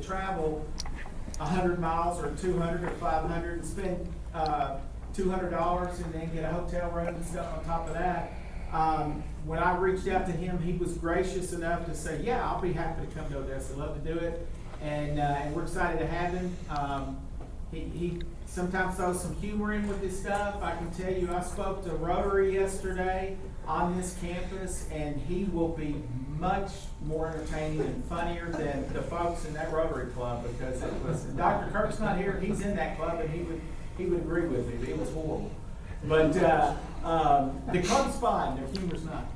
to travel 100 miles or 200 or 500 and spend $200 and then get a hotel room and stuff on top of that. When I reached out to him, he was gracious enough to say, yeah, I'll be happy to come to Odessa. Love to do it. And we're excited to have him. He sometimes throws some humor in with his stuff. I can tell you, I spoke to Rotary yesterday on this campus, and he will be much more entertaining and funnier than the folks in that Rotary Club, because it was, Dr. Kirk's not here, he's in that club, and he would agree with me. It was horrible. But the club's fine, their humor's not.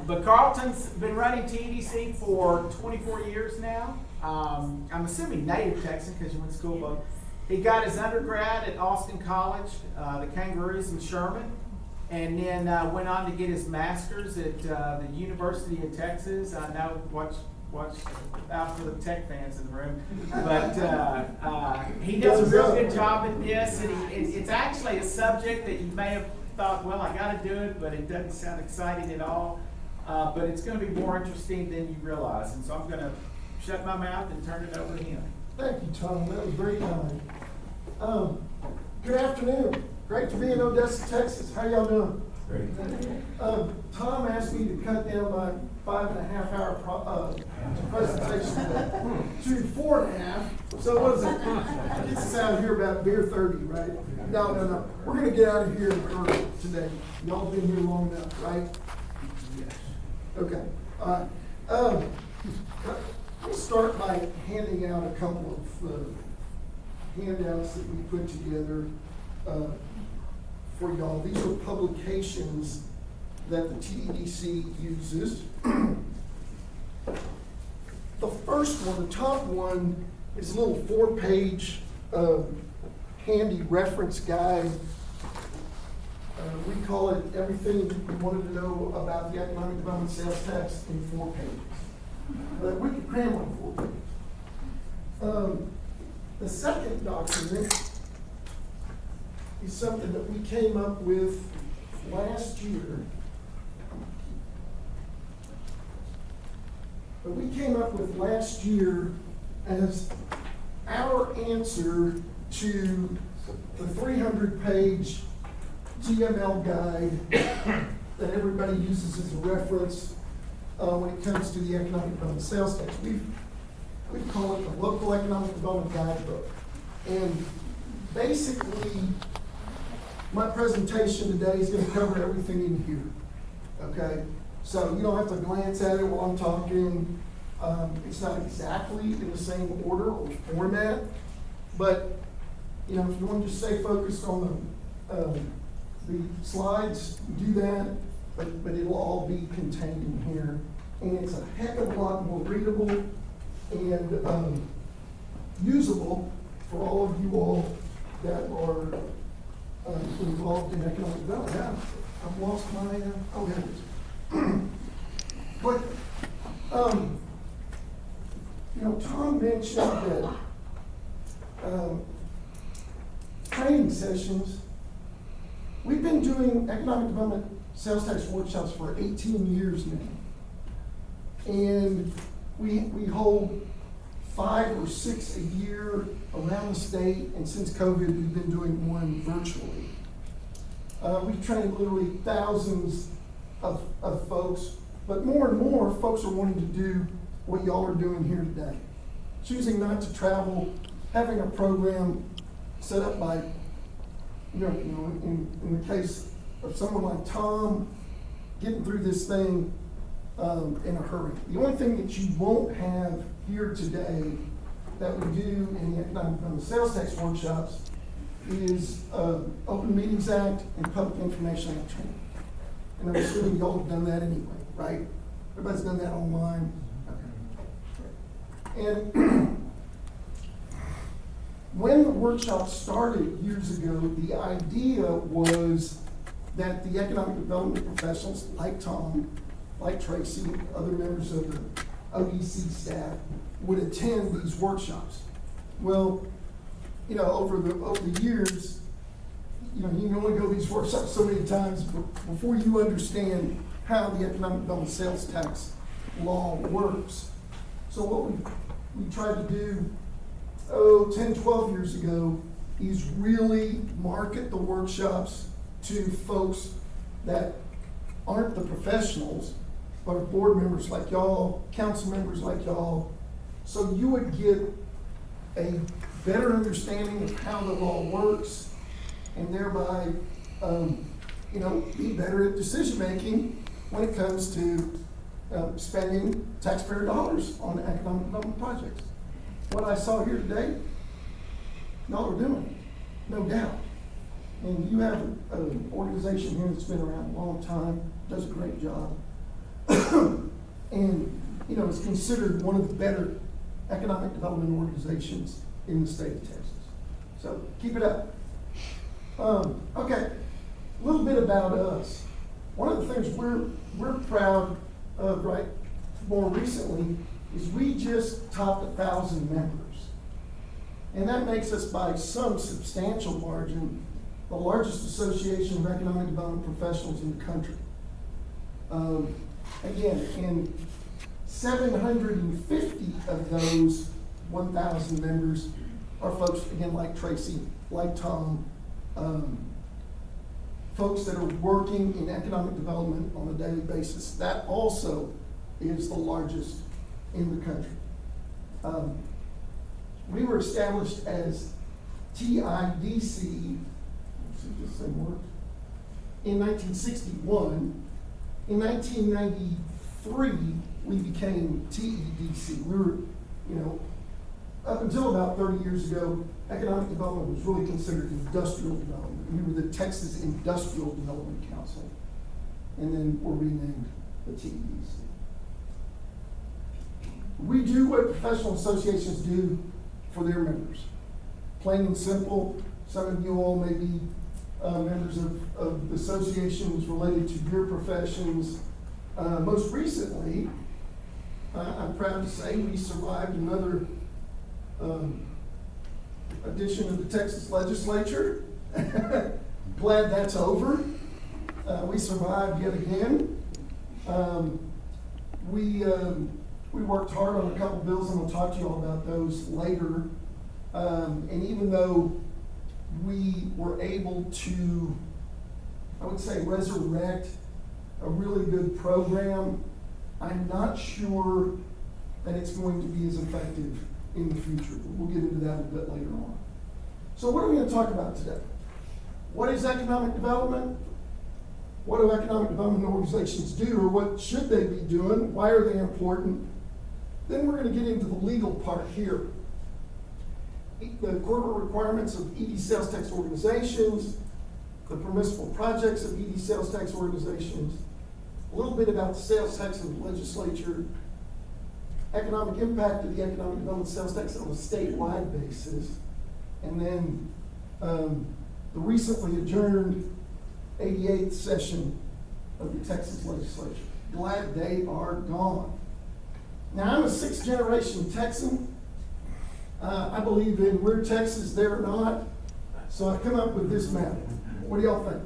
But Carlton's been running TEDC for 24 years now. I'm assuming native Texan because you went to school, but he got his undergrad at Austin College, the Kangaroos in Sherman, and then went on to get his master's at the University of Texas. I know, watch out for the tech fans in the room, but he does a real good job at this, and it's actually a subject that you may have thought, well, I got to do it, but it doesn't sound exciting at all. But it's going to be more interesting than you realize, and so I'm going to shut my mouth and turn it over to him. Thank you, Tom. That was very kind. Good afternoon. Great to be in Odessa, Texas. How y'all doing? Great. Tom asked me to cut down my 5.5 hour presentation to 4.5. So what is it? Gets us out of here about beer 30, right? No. We're going to get out of here early today. Y'all been here long enough, right? Yes. Okay. All right. We'll start by handing out a couple of handouts that we put together for y'all. These are publications that the TEDC uses. The first one, the top one, is a little 4-page handy reference guide. We call it Everything You Wanted to Know About the Economic Development Sales Tax in 4 pages. We could cram on 4 pages. The second document is something that we came up with last year. As our answer to the 300-page GML guide that everybody uses as a reference when it comes to the economic development sales tax. We call it the Local Economic Development Guidebook. And basically, my presentation today is going to cover everything in here. Okay? So you don't have to glance at it while I'm talking. It's not exactly in the same order or format, but if you want to just stay focused on the slides, do that, but it'll all be contained in here. And it's a heck of a lot more readable and usable for all of you all that are involved in economic development. Yeah, I've lost my, there it is. But, Tom mentioned that training sessions, we've been doing economic development sales tax workshops for 18 years now. And we hold 5 or 6 a year around the state, and since COVID, we've been doing one virtually. We've trained literally thousands of folks, but more and more folks are wanting to do what y'all are doing here today. Choosing not to travel, having a program set up by, in the case of someone like Tom, getting through this thing in a hurry. The only thing that you won't have here today that we do in the economic development sales tax workshops is Open Meetings Act and Public Information Act training. And I'm assuming y'all have done that anyway, right? Everybody's done that online. Okay. And when the workshop started years ago, the idea was that the economic development professionals like Tom, like Tracy, other members of the OEC staff would attend these workshops. Well, over the years, you can only go to these workshops so many times before you understand how the economic development sales tax law works. So what we've we tried to do, 10, 12 years ago, is really market the workshops to folks that aren't the professionals, but are board members like y'all, council members like y'all, so you would get a better understanding of how the law works, and thereby, be better at decision-making when it comes to spending taxpayer dollars on economic development projects. What I saw here today, y'all are doing, no doubt. And you have an organization here that's been around a long time, does a great job. And, it's considered one of the better economic development organizations in the state of Texas. So keep it up. Okay, a little bit about us. One of the things we're proud of, right, more recently, is we just topped 1,000 members. And that makes us, by some substantial margin, the largest association of economic development professionals in the country. Again, and 750 of those 1,000 members are folks, again, like Tracy, like Tom, folks that are working in economic development on a daily basis. That also is the largest in the country. We were established as TIDC, the same word, in 1961. In 1993, we became TEDC. We were, up until about 30 years ago, economic development was really considered industrial development. We were the Texas Industrial Development Council, and then we're renamed the TEDC. We do what professional associations do for their members. Plain and simple. Some of you all may be members of associations related to your professions. Most recently, I'm proud to say we survived another edition of the Texas legislature. Glad that's over. We survived yet again. We worked hard on a couple bills, and we'll talk to you all about those later. And even though we were able to, I would say, resurrect a really good program, I'm not sure that it's going to be as effective in the future. We'll get into that a bit later on. So what are we going to talk about today? What is economic development? What do economic development organizations do, or what should they be doing? Why are they important? Then we're going to get into the legal part here. The corporate requirements of ED sales tax organizations, the permissible projects of ED sales tax organizations, a little bit about the sales tax of the legislature, economic impact of the economic development sales tax on a statewide basis, and then the recently adjourned 88th session of the Texas legislature. Glad they are gone. Now, I'm a sixth generation Texan. I believe in we're Texas, they're not. So I've come up with this map. What do y'all think?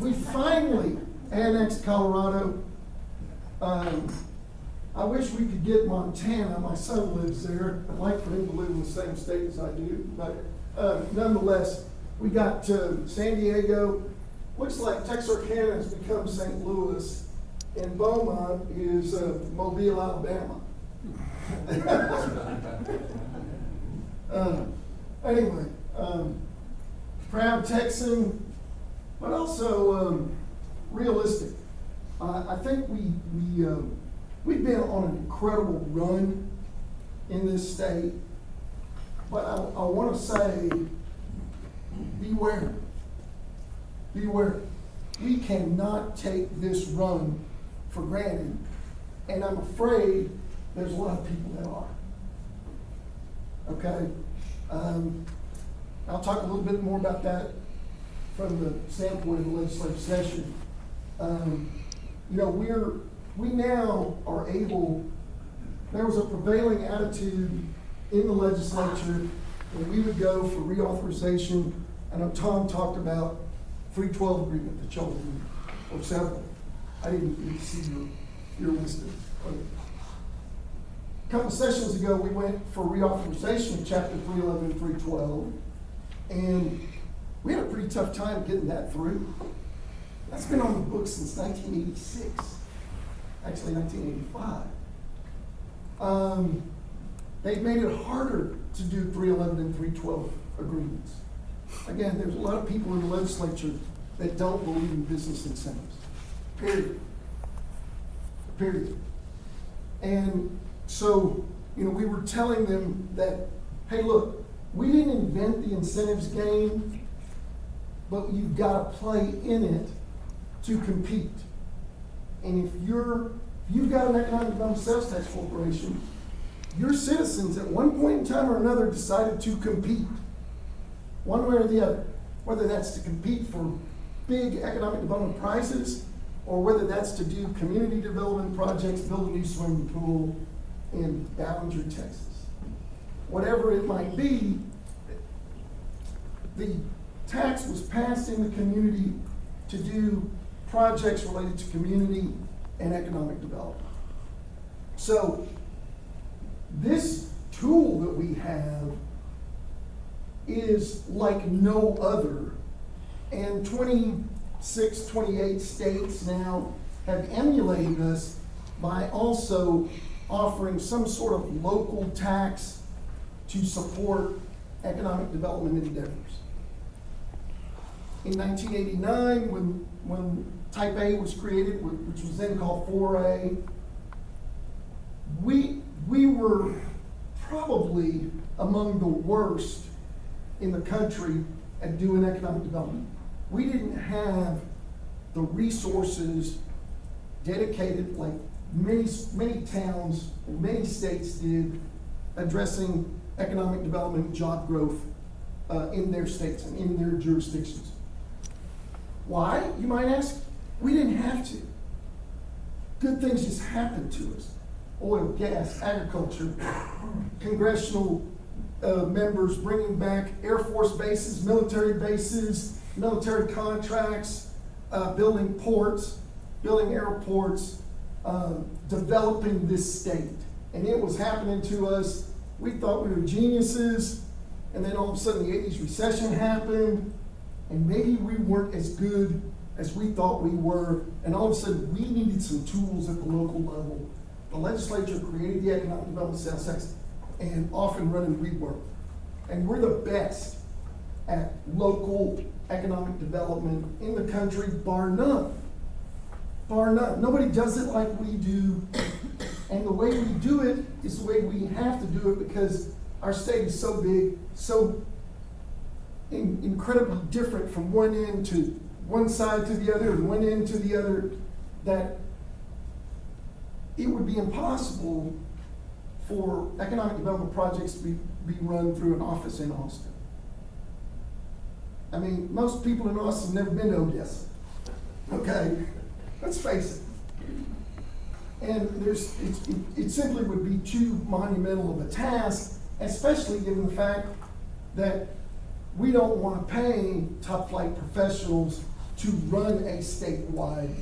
We finally annexed Colorado. I wish we could get Montana. My son lives there. I'd like for him to live in the same state as I do. But nonetheless, we got San Diego. Looks like Texarkana has become St. Louis. And Beaumont is Mobile, Alabama. Anyway, proud Texan, but also realistic. I think we've been on an incredible run in this state, but I want to say, beware. Beware. We cannot take this run for granted, and I'm afraid there's a lot of people that are. Okay? I'll talk a little bit more about that from the standpoint of the legislative session. We now are able, there was a prevailing attitude in the legislature that we would go for reauthorization. I know Tom talked about 312 agreement that y'all did, or several. I didn't see your list of. A couple sessions ago, we went for reauthorization of chapter 311 and 312, and we had a pretty tough time getting that through. That's been on the books since 1986, actually 1985. They've made it harder to do 311 and 312 agreements. Again, there's a lot of people in the legislature that don't believe in business incentives, period. Period. And so, we were telling them that, hey, look, we didn't invent the incentives game, but you've got to play in it to compete. And if you've got an economic development sales tax corporation, your citizens at one point in time or another decided to compete, one way or the other, whether that's to compete for big economic development prizes, or whether that's to do community development projects, build a new swimming pool in Ballinger, Texas. Whatever it might be, the tax was passed in the community to do projects related to community and economic development. So this tool that we have is like no other, and 26, 28 states now have emulated us by also offering some sort of local tax to support economic development endeavors. In 1989, when Type A was created, which was then called 4A, we were probably among the worst in the country at doing economic development. We didn't have the resources dedicated like many towns, many states did, addressing economic development and job growth in their states and in their jurisdictions. Why, you might ask? We didn't have to. Good things just happened to us. Oil, gas, agriculture, congressional members bringing back Air Force bases, military contracts, building ports, building airports, developing this state. And it was happening to us. We thought we were geniuses, and then all of a sudden the 80s recession happened, and maybe we weren't as good as we thought we were, and all of a sudden we needed some tools at the local level. The legislature created the Economic Development Sales Tax, and off and running we were. And we're the best at local economic development in the country, bar none. Bar none. Nobody does it like we do. And the way we do it is the way we have to do it because our state is so big, so incredibly different from one end to one side to the other and one end to the other, that it would be impossible for economic development projects to be run through an office in Austin. I mean, most people in Austin have never been to Odessa. Okay, let's face it. And it simply would be too monumental of a task, especially given the fact that we don't want to pay top flight professionals to run a statewide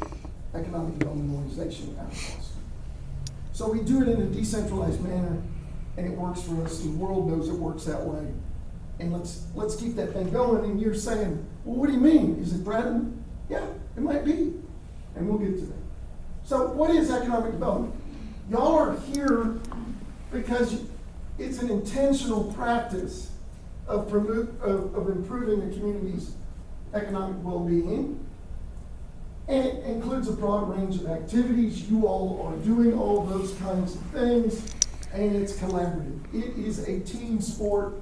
economic development organization out of Austin. So we do it in a decentralized manner, and it works for us. The world knows it works that way. And let's keep that thing going. And you're saying, well, what do you mean? Is it threatened? Yeah, it might be. And we'll get to that. So what is economic development? Y'all are here because it's an intentional practice of improving the community's economic well-being. And it includes a broad range of activities. You all are doing all those kinds of things, and it's collaborative. It is a team sport.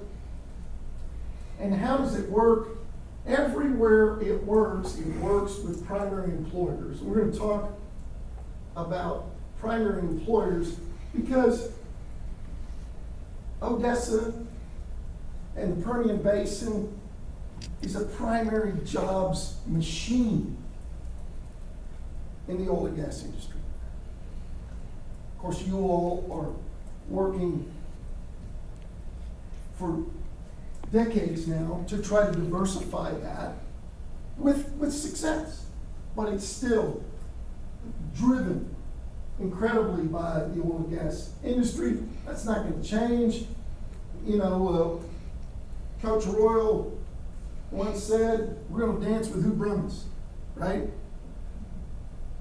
And how does it work? Everywhere it works with primary employers. We're going to talk about primary employers because Odessa and the Permian Basin is a primary jobs machine in the oil and gas industry. Of course, you all are working for decades now to try to diversify that with success, but it's still driven incredibly by the oil and gas industry. That's not gonna change. You know, Coach Royal once said, we're gonna dance with who brung us, right?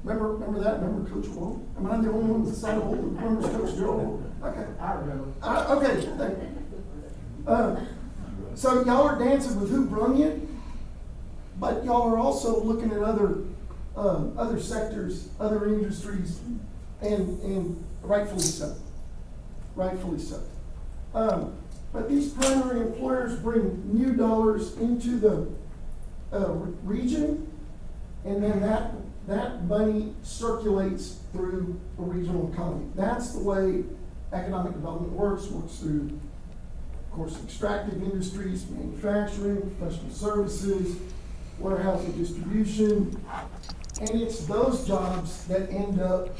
Remember that? Remember Coach Royal? Am I the only one that's side of old that remembers Coach Royal? Okay. I remember. Okay, thank you. So y'all are dancing with who brung you, but y'all are also looking at other sectors, other industries, and rightfully so. Rightfully so. But these primary employers bring new dollars into the region, and then that money circulates through the regional economy. That's the way economic development works through, of course, extractive industries, manufacturing, professional services, warehouse and distribution, and it's those jobs that end up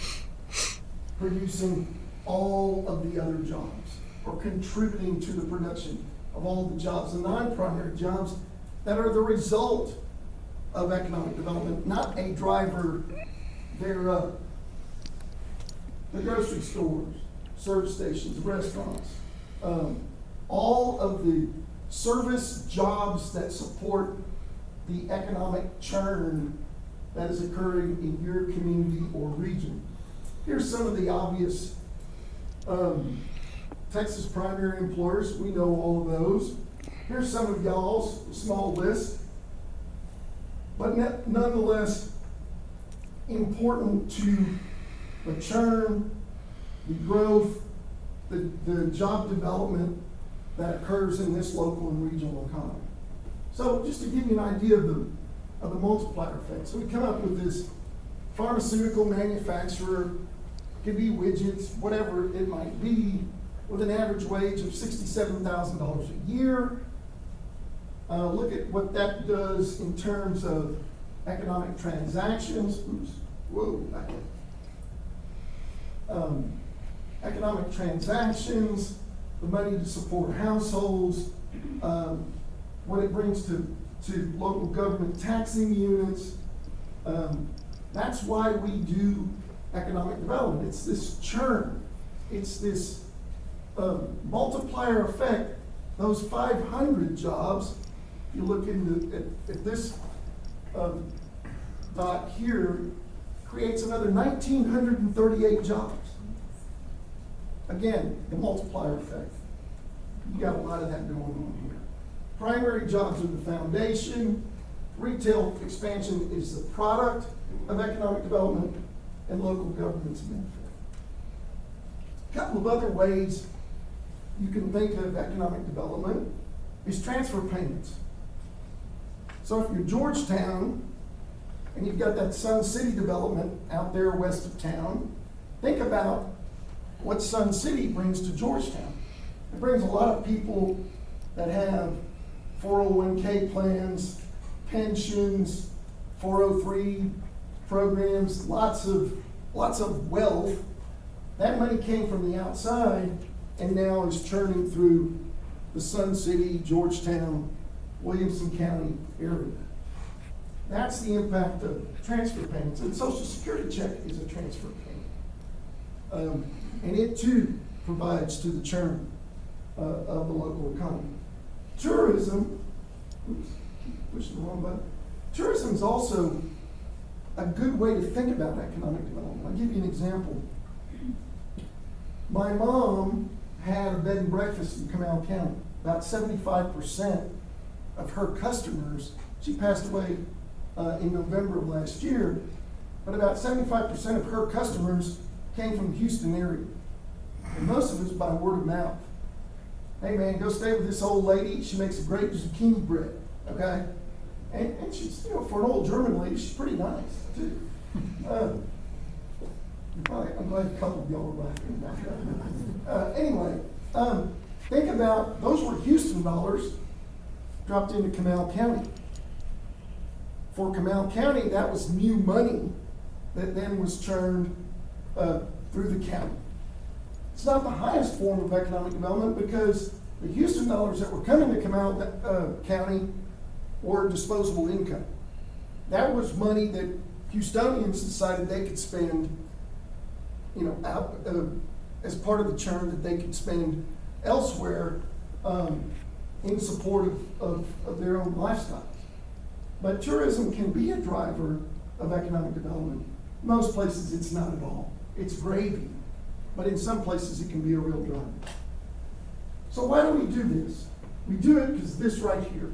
producing all of the other jobs, or contributing to the production of all the jobs, the non-primary jobs that are the result of economic development, not a driver thereof. The grocery stores, service stations, restaurants, all of the service jobs that support the economic churn that is occurring in your community or region. Here's some of the obvious Texas primary employers. We know all of those. Here's some of y'all's small list, but nonetheless important to the churn, the growth, the job development that occurs in this local and regional economy. So just to give you an idea of the multiplier effect. So we come up with this pharmaceutical manufacturer, could be widgets, whatever it might be, with an average wage of $67,000 a year. Look at what that does in terms of economic transactions. Oops, whoa, back in. Economic transactions, the money to support households, what it brings to local government taxing units. That's why we do economic development. It's this churn. It's this multiplier effect. Those 500 jobs, if you look at this dot here, creates another 1,938 jobs. Again, the multiplier effect. You got a lot of that going on here. Primary jobs are the foundation. Retail expansion is the product of economic development, and local governments benefit. A couple of other ways you can think of economic development is transfer payments. So if you're Georgetown and you've got that Sun City development out there west of town, think about what Sun City brings to Georgetown. It brings a lot of people that have 401k plans, pensions, 403 programs, lots of wealth. That money came from the outside and now is churning through the Sun City, Georgetown, Williamson County area. That's the impact of transfer payments. And Social Security check is a transfer payment. And it too provides to the churn of the local economy. Tourism, oops, keep pushing the wrong button. Tourism is also a good way to think about economic development. I'll give you an example. My mom had a bed and breakfast in Comal County. About 75% of her customers, she passed away in November of last year, but about 75% of her customers came from the Houston area. And most of it's by word of mouth. Hey man, go stay with this old lady. She makes a great zucchini bread, okay? And she's, you know, for an old German lady, she's pretty nice too. I'm glad a couple of y'all are laughing about that. Anyway, think about, those were Houston dollars dropped into Comal County. For Comal County, that was new money that then was churned through the county. It's not the highest form of economic development because the Houston dollars that were coming to Comal County were disposable income. That was money that Houstonians decided they could spend out, as part of the churn that they could spend elsewhere, in support of their own lifestyles. But tourism can be a driver of economic development. Most places it's not at all. It's gravy. But in some places it can be a real driver. So why do we do this? We do it because this right here.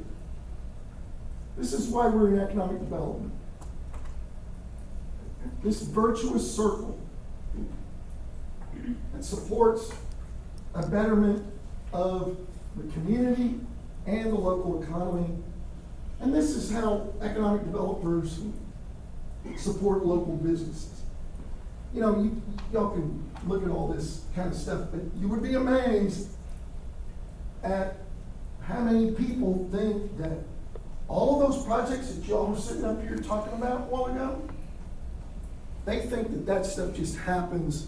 This is why we're in economic development. This virtuous circle that supports a betterment of the community and the local economy. And this is how economic developers support local businesses. Y'all can look at all this kind of stuff, but you would be amazed at how many people think that all of those projects that y'all were sitting up here talking about a while ago, they think that that stuff just happens.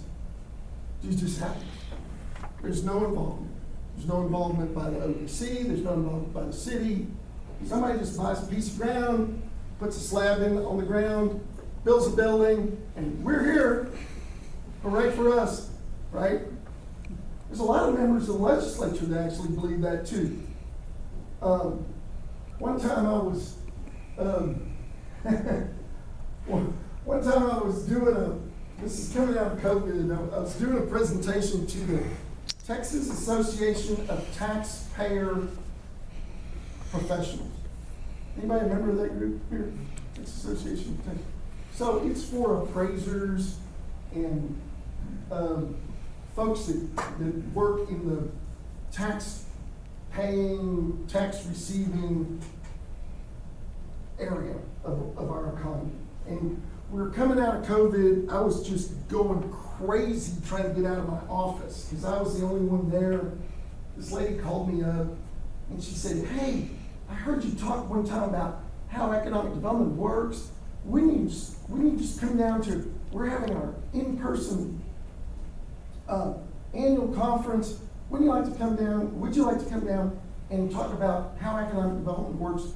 It just happens. There's no involvement. There's no involvement by the ODC. There's no involvement by the city. Somebody just buys a piece of ground, puts a slab in on the ground, builds a building, and we're here. Hooray for us, right? There's a lot of members of the legislature that actually believe that too. One time I was, this is coming out of COVID, I was doing a presentation to the Texas Association of Taxpayer Professionals. Anybody remember that group here? Texas Association of Taxpayer. So it's for appraisers and folks that work in the tax paying, tax receiving area of our economy. And we were coming out of COVID. I was just going crazy trying to get out of my office because I was the only one there. This lady called me up and she said, "Hey, I heard you talk one time about how economic development works. We need to just come down to, we're having our in-person annual conference. Would you like to come down and talk about how economic development works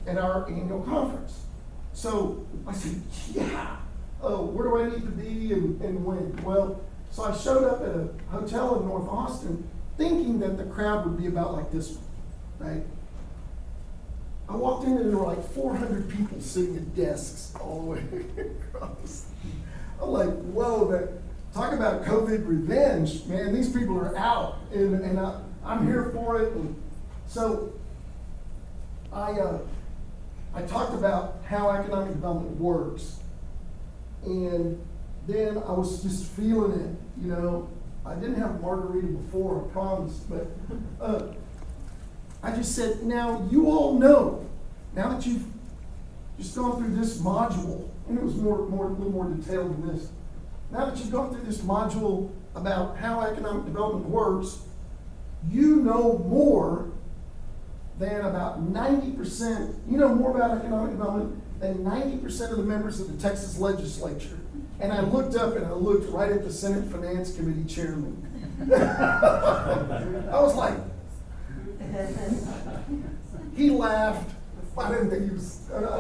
at our annual conference?" So I said, "Yeah. Oh, where do I need to be and when?" Well, so I showed up at a hotel in North Austin thinking that the crowd would be about like this one, right? I walked in and there were like 400 people sitting at desks all the way across. I'm like, whoa, talk about COVID revenge, man. These people are out and I'm here for it. And so I talked about how economic development works. And then I was just feeling it, I didn't have a margarita before, I promise, but I just said, now you all know, now that you've just gone through this module, and it was a little more detailed than this. Now that you've gone through this module about how economic development works, you know more than about 90%, you know more about economic development than 90% of the members of the Texas legislature. And I looked up and I looked right at the Senate Finance Committee chairman. I was like, he laughed. I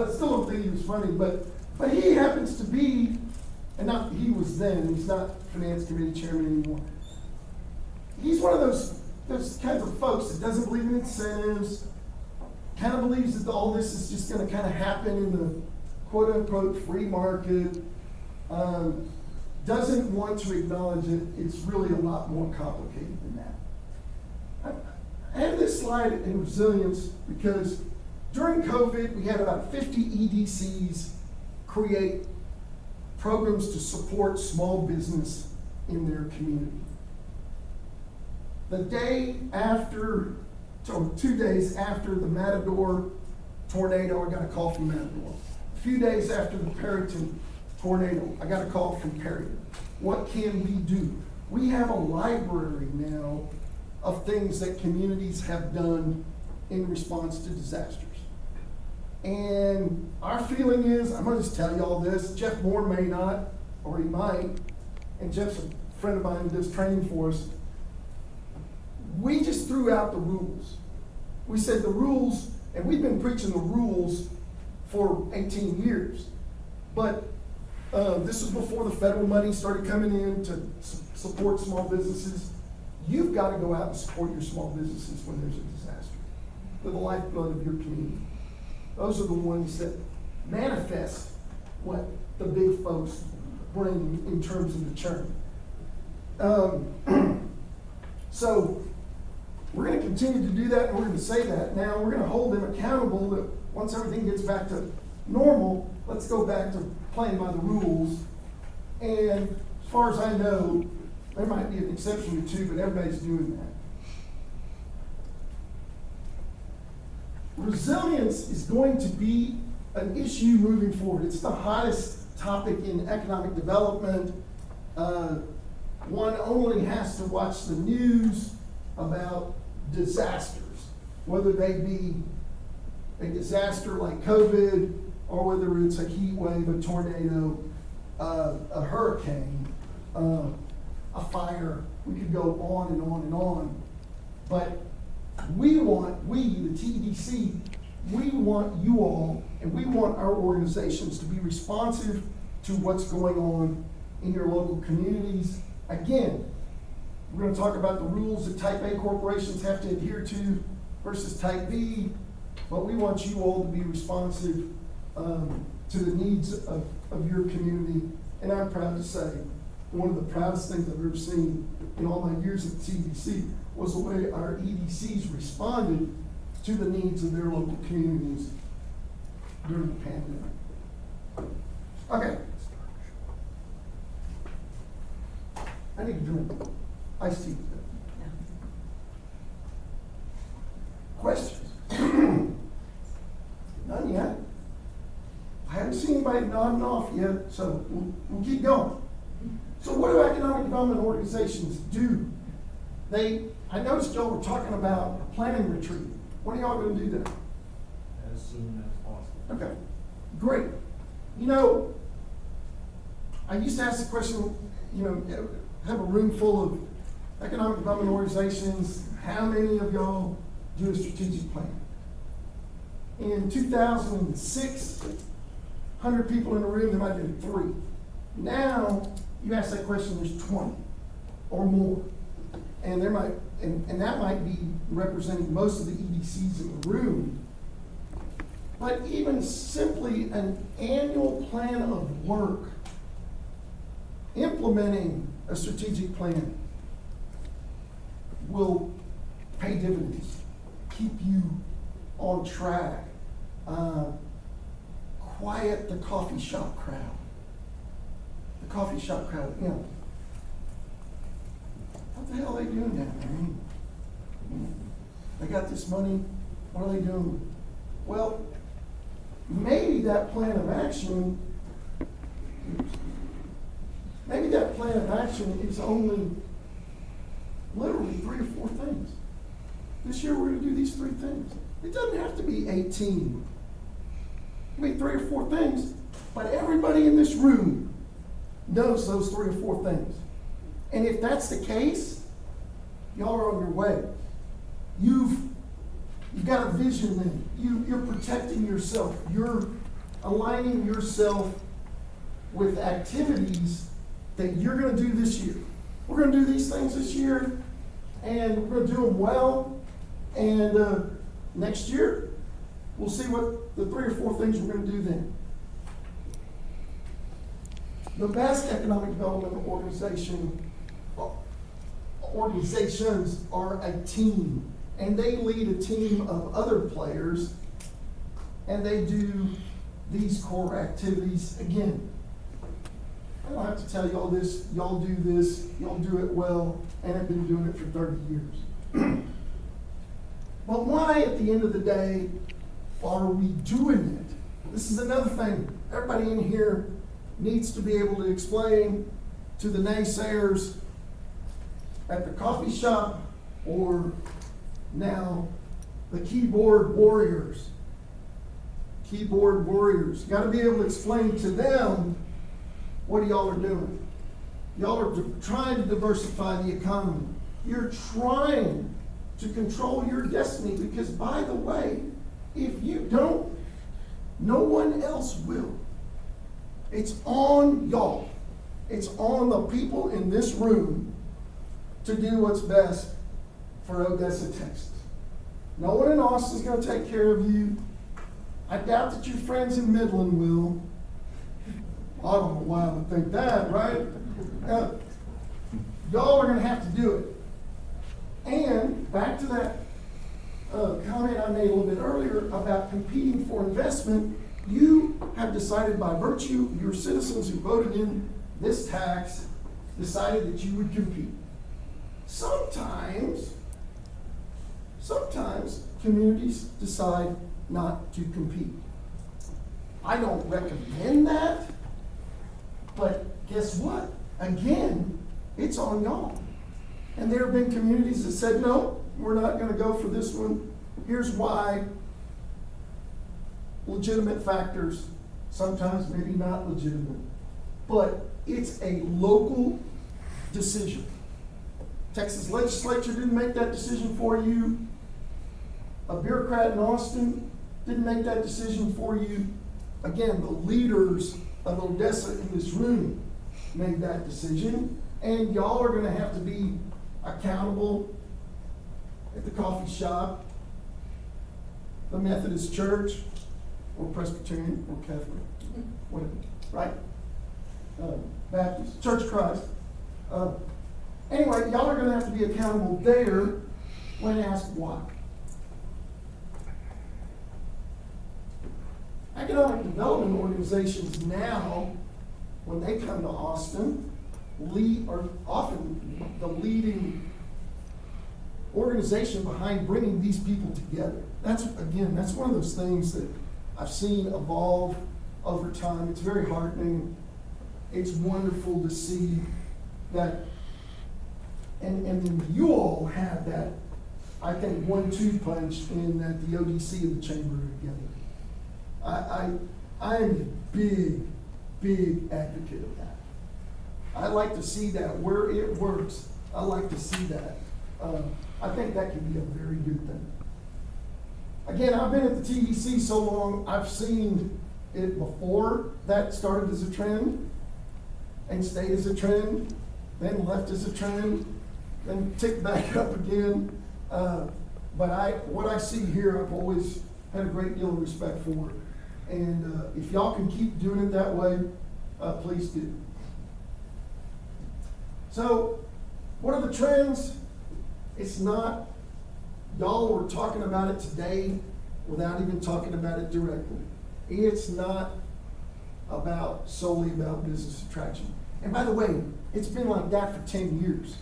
still don't think he was funny, but he happens to be, and not he was then, he's not Finance Committee chairman anymore. He's one of those kinds of folks that doesn't believe in incentives, kind of believes that all this is just going to kind of happen in the quote unquote free market, doesn't want to acknowledge that it's really a lot more complicated than that. I have this slide in resilience because during COVID, we had about 50 EDCs create programs to support small business in their community. The day after, so 2 days after the Matador tornado, I got a call from Matador. A few days after the Perryton tornado, I got a call from Perryton. What can we do? We have a library now of things that communities have done in response to disasters. And our feeling is, I'm gonna just tell you all this, Jeff Moore may not, or he might, and Jeff's a friend of mine who does training for us. We just threw out the rules. We said the rules, and we've been preaching the rules for 18 years. But This was before the federal money started coming in to support small businesses. You've got to go out and support your small businesses when there's a disaster. They're the lifeblood of your community. Those are the ones that manifest what the big folks bring in terms of the churn. So we're going to continue to do that, and we're going to say that. Now we're going to hold them accountable that once everything gets back to normal, let's go back to playing by the rules. And as far as I know, there might be an exception or two, but everybody's doing that. Resilience is going to be an issue moving forward. It's the hottest topic in economic development. One only has to watch the news about disasters, whether they be a disaster like COVID, or whether it's a heat wave, a tornado, a hurricane, a fire. We could go on and on and on. But we, the TEDC, we want you all, and we want our organizations to be responsive to what's going on in your local communities. Again, we're going to talk about the rules that Type A corporations have to adhere to versus Type B, but we want you all to be responsive to the needs of your community. And I'm proud to say, one of the proudest things I've ever seen in all my years at TDC was the way our EDCs responded to the needs of their local communities during the pandemic. Okay. I need a drink. Iced tea. Questions? None yet. I haven't seen anybody nodding off yet, so we'll keep going. So what do economic development organizations do? I noticed y'all were talking about a planning retreat. When are y'all going to do that? As soon as possible. Okay, great. You know, I used to ask the question, you know, have a room full of economic development organizations, how many of y'all do a strategic plan? In 2006, 100 people in the room, there might have been 3. Now, you ask that question, there's 20 or more. And there might, and that might be representing most of the EDCs in the room. But even simply an annual plan of work, implementing a strategic plan will pay dividends, keep you on track, quiet the coffee shop crowd. The coffee shop crowd, you know, what the hell are they doing down there? I mean, they got this money, what are they doing? Well, maybe that plan of action, is only literally 3 or 4 things. This year we're going to do these 3 things. It doesn't have to be 18. I mean 3 or 4 things, but everybody in this room knows those 3 or 4 things. And if that's the case, y'all are on your way. You've got a vision then. You're protecting yourself. You're aligning yourself with activities that you're going to do this year. We're going to do these things this year, and we're going to do them well. And next year, we'll see what the 3 or 4 things we're going to do then. The best economic development organizations are a team, and they lead a team of other players, and they do these core activities. Again, I don't have to tell y'all this, y'all do this, y'all do it well, and have been doing it for 30 years. But why, at the end of the day, are we doing it? This is another thing everybody in here needs to be able to explain to the naysayers at the coffee shop, or now the keyboard warriors. Keyboard warriors. Got to be able to explain to them what y'all are doing. Y'all are trying to diversify the economy. You're trying to control your destiny, because, by the way, if you don't, no one else will. It's on y'all. It's on the people in this room to do what's best for Odessa, Texas. No one in Austin's gonna take care of you. I doubt that your friends in Midland will. I don't know why I would think that, right? Y'all are gonna have to do it. And back to that comment I made a little bit earlier about competing for investment, you have decided by virtue, your citizens who voted in this tax decided that you would compete. Sometimes communities decide not to compete. I don't recommend that, but guess what? Again, it's on y'all. And there have been communities that said, no, we're not gonna go for this one. Here's why. Legitimate factors, sometimes maybe not legitimate, but it's a local decision. Texas legislature didn't make that decision for you. A bureaucrat in Austin didn't make that decision for you. Again, the leaders of Odessa in this room made that decision, and y'all are gonna have to be accountable at the coffee shop, the Methodist church, or Presbyterian, or Catholic, whatever, right? Baptist, Church of Christ. Anyway, y'all are gonna have to be accountable there when asked why. Economic development organizations now, when they come to Austin, are often the leading organization behind bringing these people together. That's one of those things that I've seen evolve over time. It's very heartening. It's wonderful to see that, and then you all have that, I think, 1-2 punch in that the ODC and the chamber are together. I am a big advocate of that. I like to see that where it works. I like to see that. I think that can be a very good thing. Again, I've been at the TDC so long, I've seen it before that started as a trend and stayed as a trend, then left as a trend, then ticked back up again. But what I see here, I've always had a great deal of respect for. And if y'all can keep doing it that way, please do. So, what are the trends? It's not, y'all were talking about it today without even talking about it directly. It's not solely about business attraction. And by the way, it's been like that for 10 years.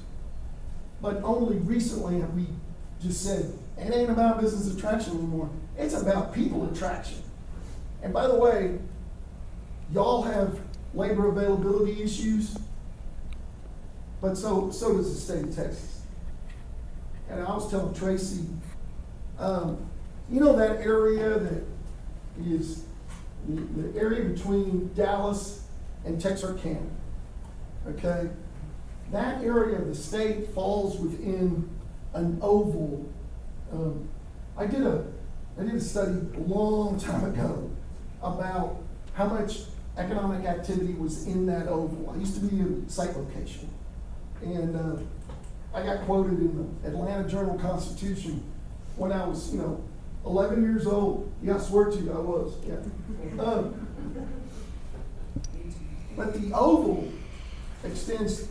But only recently have we just said, it ain't about business attraction anymore. It's about people attraction. And by the way, y'all have labor availability issues, but so does the state of Texas. And I was telling Tracy, you know that area that is the area between Dallas and Texarkana, okay? That area of the state falls within an oval. I did a study a long time ago about how much economic activity was in that oval. I used to be a site location, and I got quoted in the Atlanta Journal-Constitution when I was, 11 years old. Yeah, I swear to you, I was. Yeah. But the oval extends. Do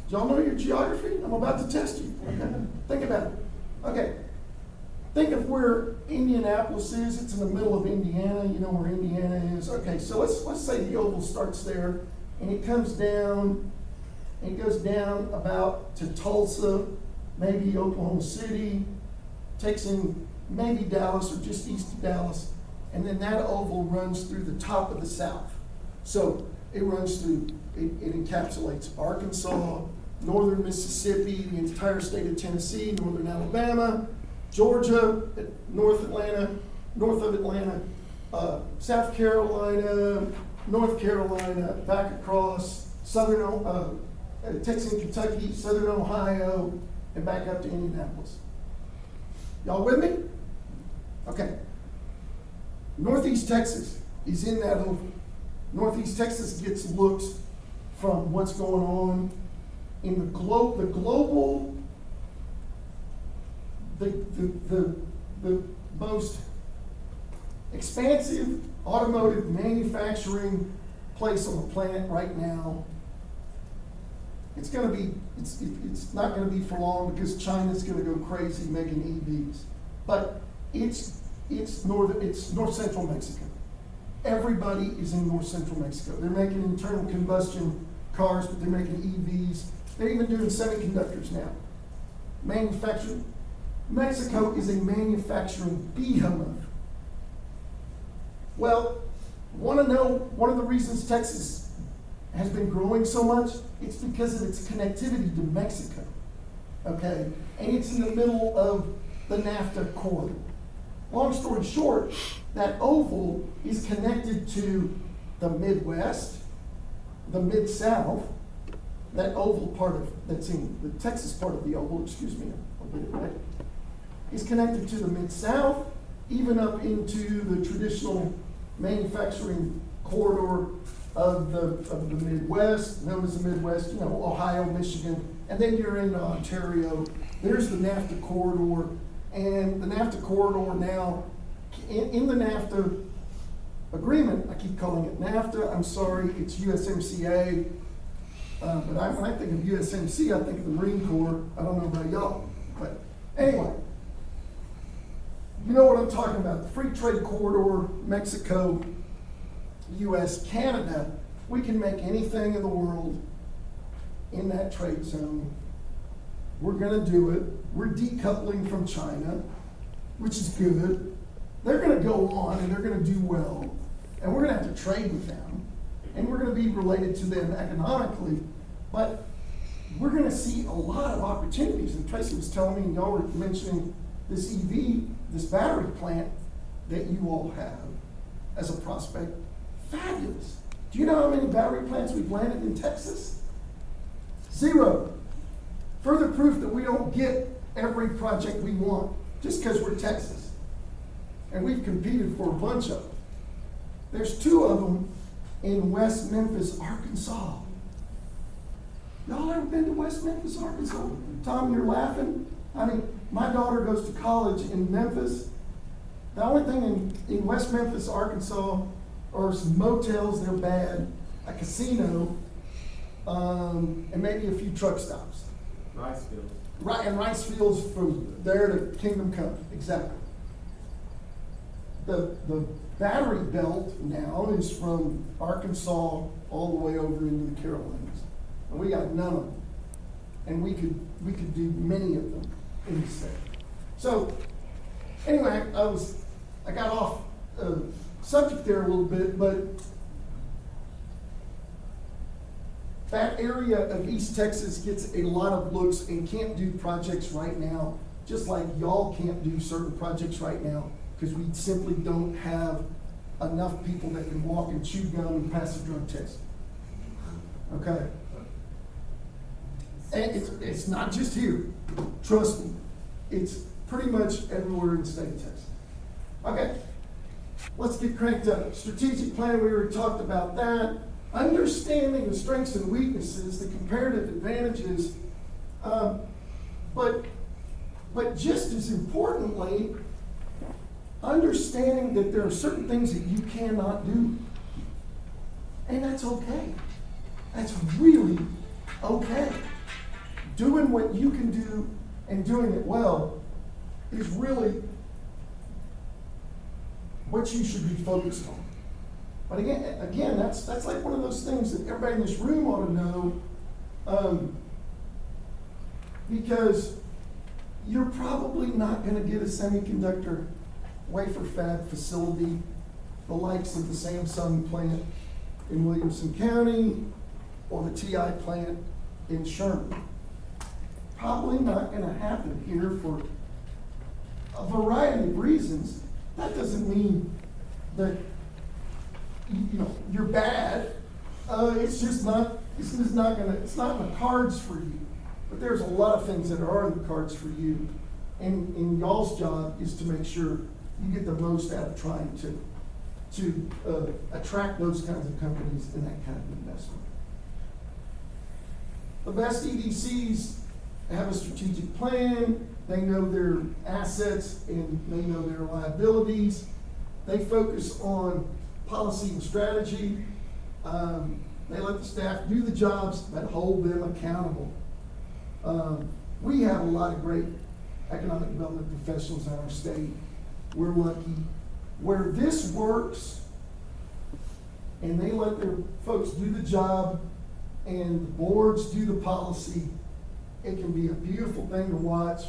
y'all know your geography? I'm about to test you. Okay. Think about it. Okay. Think of where Indianapolis is. It's in the middle of Indiana. You know where Indiana is. Okay, so let's say the oval starts there, and it comes down, and it goes down about to Tulsa, maybe Oklahoma City, takes in maybe Dallas or just east of Dallas, and then that oval runs through the top of the South. So it runs through, it encapsulates Arkansas, northern Mississippi, the entire state of Tennessee, northern Alabama, Georgia, north of Atlanta, South Carolina, North Carolina, back across Texas and Kentucky, southern Ohio, and back up to Indianapolis. Y'all with me? Okay. Northeast Texas is in that oval. Northeast Texas gets looks from what's going on in the global, the most expansive automotive manufacturing place on the planet right now. It's not gonna be for long because China's gonna go crazy making EVs. But it's north central Mexico. Everybody is in north central Mexico. They're making internal combustion cars, but they're making EVs. They're even doing semiconductors now. Manufacturing. Mexico is a manufacturing behemoth. Well, want to know one of the reasons Texas has been growing so much? It's because of its connectivity to Mexico. Okay? And it's in the middle of the NAFTA corridor. Long story short, that oval is connected to the Midwest, the Mid-South, that oval part of, that's in the Texas part of the oval, excuse me, I'll get it right, is connected to the Mid-South, even up into the traditional manufacturing corridor of the Midwest, known as the Midwest, you know, Ohio, Michigan, and then you're in Ontario. There's the NAFTA corridor, and the NAFTA corridor now, in the NAFTA agreement, I keep calling it NAFTA, I'm sorry, it's USMCA, but when I think of USMC, I think of the Marine Corps. I don't know about y'all, but anyway, you know what I'm talking about, the free trade corridor, Mexico, US, Canada. We can make anything in the world in that trade zone. We're gonna do it. We're decoupling from China, which is good. They're gonna go on and they're gonna do well, and we're gonna have to trade with them, and we're gonna be related to them economically, but we're gonna see a lot of opportunities. And Tracy was telling me, and y'all were mentioning this EV, this battery plant that you all have as a prospect. Fabulous. Do you know how many battery plants we've landed in Texas? 0. Further proof that we don't get every project we want just because we're Texas. And we've competed for a bunch of them. There's 2 of them in West Memphis, Arkansas. Y'all ever been to West Memphis, Arkansas? Tom, you're laughing. I mean, my daughter goes to college in Memphis. The only thing in West Memphis, Arkansas, are some motels, they're bad, a casino, and maybe a few truck stops. Rice fields. Right, and rice fields from there to Kingdom Come, exactly. The battery belt now is from Arkansas all the way over into the Carolinas. And we got none of them. And we could do many of them in the state. So anyway, I got off subject there a little bit, but that area of East Texas gets a lot of looks and can't do projects right now, just like y'all can't do certain projects right now, because we simply don't have enough people that can walk and chew gum and pass a drug test. Okay? And it's not just here. Trust me. It's pretty much everywhere in the state of Texas. Okay. Let's get cranked up. Strategic plan, we already talked about that. Understanding the strengths and weaknesses, the comparative advantages, but just as importantly, understanding that there are certain things that you cannot do. And that's okay. That's really okay. Doing what you can do and doing it well is really what you should be focused on. But again, that's like one of those things that everybody in this room ought to know, because you're probably not going to get a semiconductor wafer fab facility the likes of the Samsung plant in Williamson County or the TI plant in Sherman. Probably not going to happen here for a variety of reasons. That doesn't mean that you're bad. It's not in the cards for you. But there's a lot of things that are in the cards for you. And y'all's job is to make sure you get the most out of trying to. to attract those kinds of companies and that kind of investment. The best EDCs have a strategic plan, they know their assets and they know their liabilities. They focus on policy and strategy. They let the staff do the jobs but hold them accountable. We have a lot of great economic development professionals in our state. We're lucky. Where this works and they let their folks do the job and the boards do the policy, it can be a beautiful thing to watch.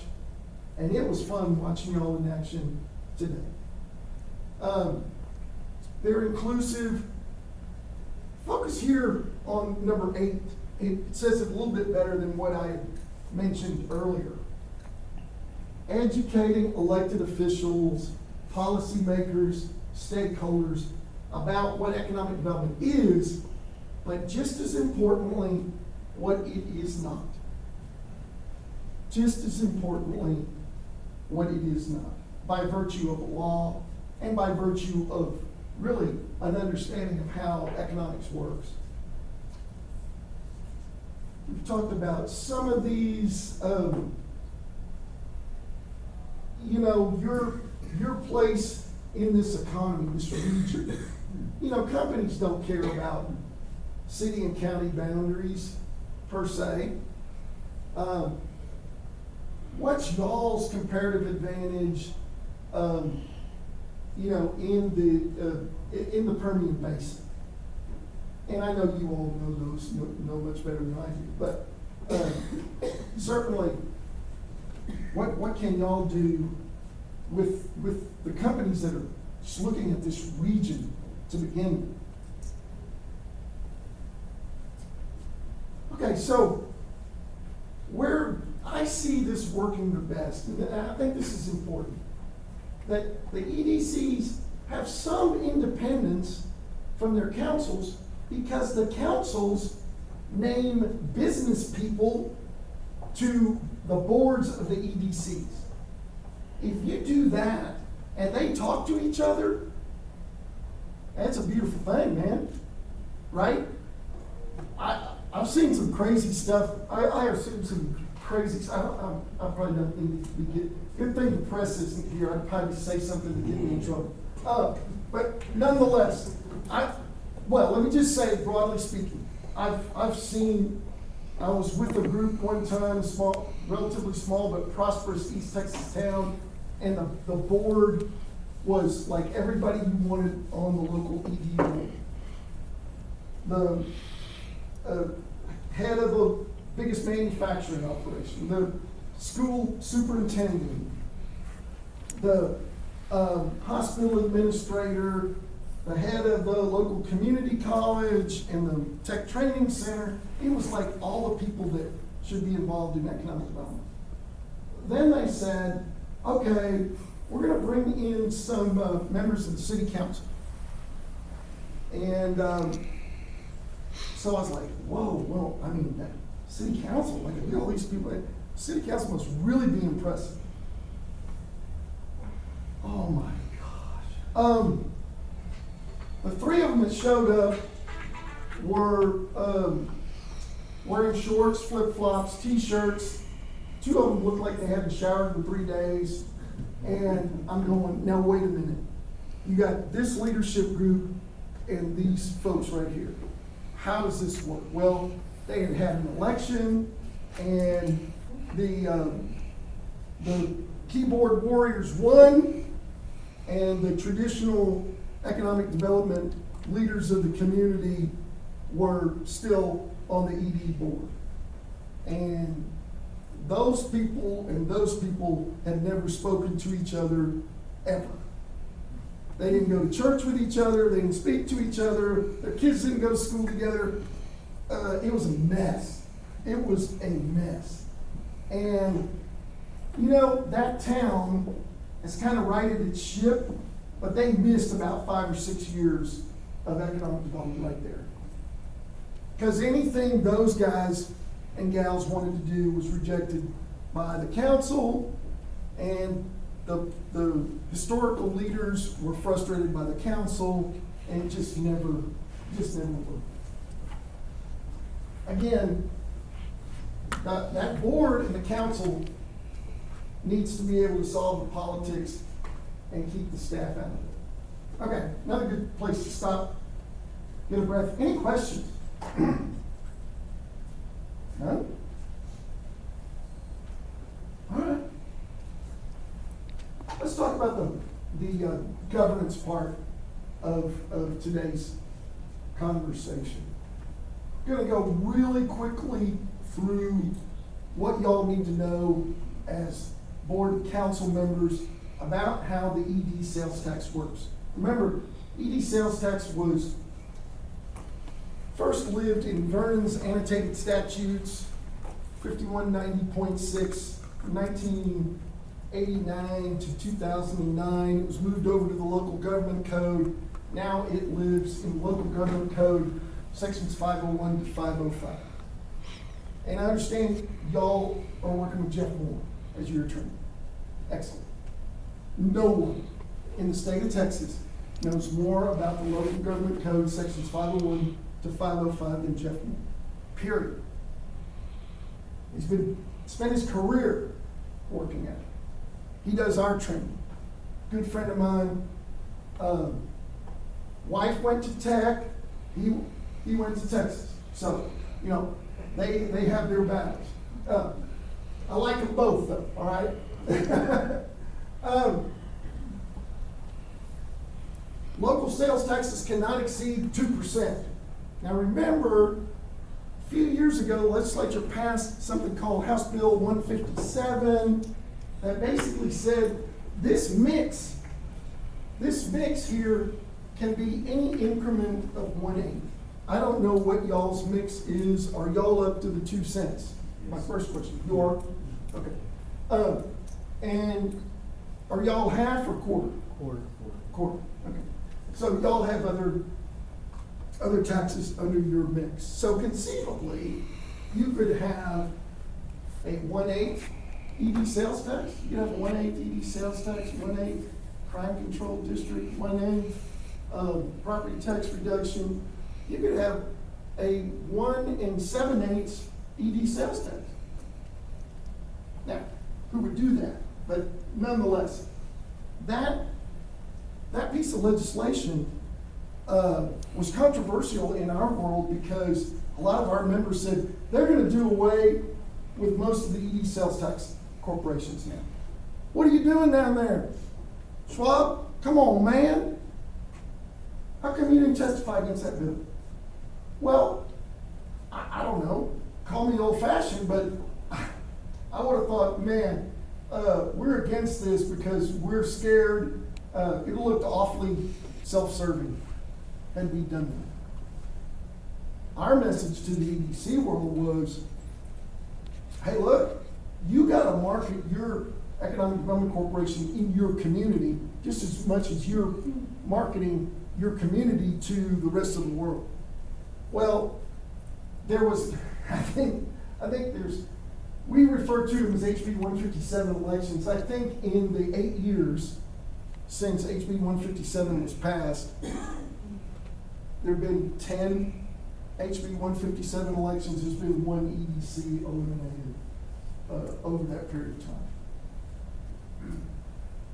And it was fun watching y'all in action today. They're inclusive. Focus here on number 8. It says it a little bit better than what I mentioned earlier. Educating elected officials, policymakers, stakeholders about what economic development is, but just as importantly, what it is not. Just as importantly, what it is not, by virtue of law and by virtue of really an understanding of how economics works. We've talked about some of these, your place in this economy, this region. Companies don't care about city and county boundaries per se. What's y'all's comparative advantage, in the Permian Basin? And I know you all know much better than I do, but certainly, what can y'all do with the companies that are just looking at this region to begin with? Okay, so where I see this working the best, and I think this is important, that the EDCs have some independence from their councils because the councils name business people to the boards of the EDCs. If you do that and they talk to each other, that's a beautiful thing, man. Right? I've seen some crazy stuff. I have seen some crazy stuff. I probably don't need to be good thing the press isn't here. I'd probably say something to get me in trouble. But nonetheless, let me just say, broadly speaking, I've seen, I was with a group one time, relatively small but prosperous East Texas town, and the board was like everybody you wanted on the local ED board. The head of the biggest manufacturing operation, the school superintendent, the hospital administrator, the head of the local community college and the tech training center. It was like all the people that should be involved in economic development. Then they said, okay, we're going to bring in some members of the city council. And so I was like, whoa, that city council, like look at all these people. City council must really be impressive. Oh my gosh. The 3 of them that showed up were wearing shorts, flip-flops, t-shirts. 2 of them looked like they hadn't showered in 3 days. And I'm going, now wait a minute. You got this leadership group and these folks right here. How does this work? Well, they had had an election, and the keyboard warriors won, and the traditional economic development leaders of the community were still on the ED board. And those people had never spoken to each other ever. They didn't go to church with each other. They didn't speak to each other. Their kids didn't go to school together. It was a mess. It was a mess. And, that town has kind of righted its ship, but they missed about 5 or 6 years of economic development right there. Because anything those guys and gals wanted to do was rejected by the council and the historical leaders were frustrated by the council, and it just never worked. Again, that board and the council needs to be able to solve the politics and keep the staff out of it. Okay, another good place to stop, get a breath. Any questions? None? All right. Let's talk about the governance part of today's conversation. I'm gonna go really quickly through what y'all need to know as board and council members about how the ED sales tax works. Remember, ED sales tax was first lived in Vernon's annotated statutes, 5190.6, 1989 to 2009. It was moved over to the local government code. Now it lives in the local government code, sections 501 to 505. And I understand y'all are working with Jeff Moore as your attorney. Excellent. No one in the state of Texas knows more about the local government code, sections 501 to 505 than Jeff Moore. Period. He's spent his career working at it. He does our training. Good friend of mine, wife went to Tech, he went to Texas. So, you know, they have their battles. I like them both though, all right? Local sales taxes cannot exceed 2%. Now remember, a few years ago, the legislature passed something called House Bill 157 that basically said this mix here can be any increment of 1/8. I don't know what y'all's mix is. Are y'all up to the 2 cents? My first question. You are? Okay. And are y'all half or quarter? Quarter. Okay. So y'all have other taxes under your mix. So conceivably, you could have a 1/8 ED sales tax. You could have a 1/8 ED sales tax, 1/8 crime control district, 1/8 property tax reduction. You could have a 1 7/8 ED sales tax. Now, who would do that? But nonetheless, that piece of legislation was controversial in our world because a lot of our members said they're going to do away with most of the ED sales tax corporations now. What are you doing down there? Schwab, come on, man. How come you didn't testify against that bill? Well, I don't know. Call me old-fashioned, but I would have thought, man, we're against this because we're scared. It looked awfully self-serving had we done that. Our message to the EDC world was, hey, look, you got to market your economic development corporation in your community just as much as you're marketing your community to the rest of the world. Well, there was, I think we refer to them as HB 157 elections. I think in the 8 years since HB 157 was passed, there have been 10 HB 157 elections. There's been 1 EDC eliminated over that period of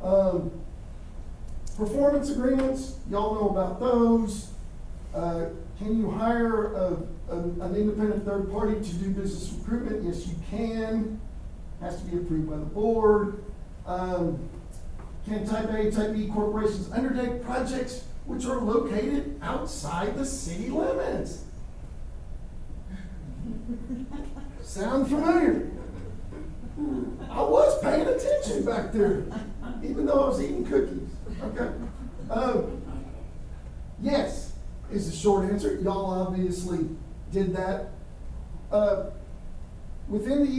time. Performance agreements, y'all know about those. Can you hire an independent third party to do business recruitment? Yes, you can. Has to be approved by the board. Can type A, type B corporations undertake projects which are located outside the city limits? Sound familiar? I was paying attention back there, even though I was eating cookies. Okay. Yes is the short answer. Y'all obviously did that. Within the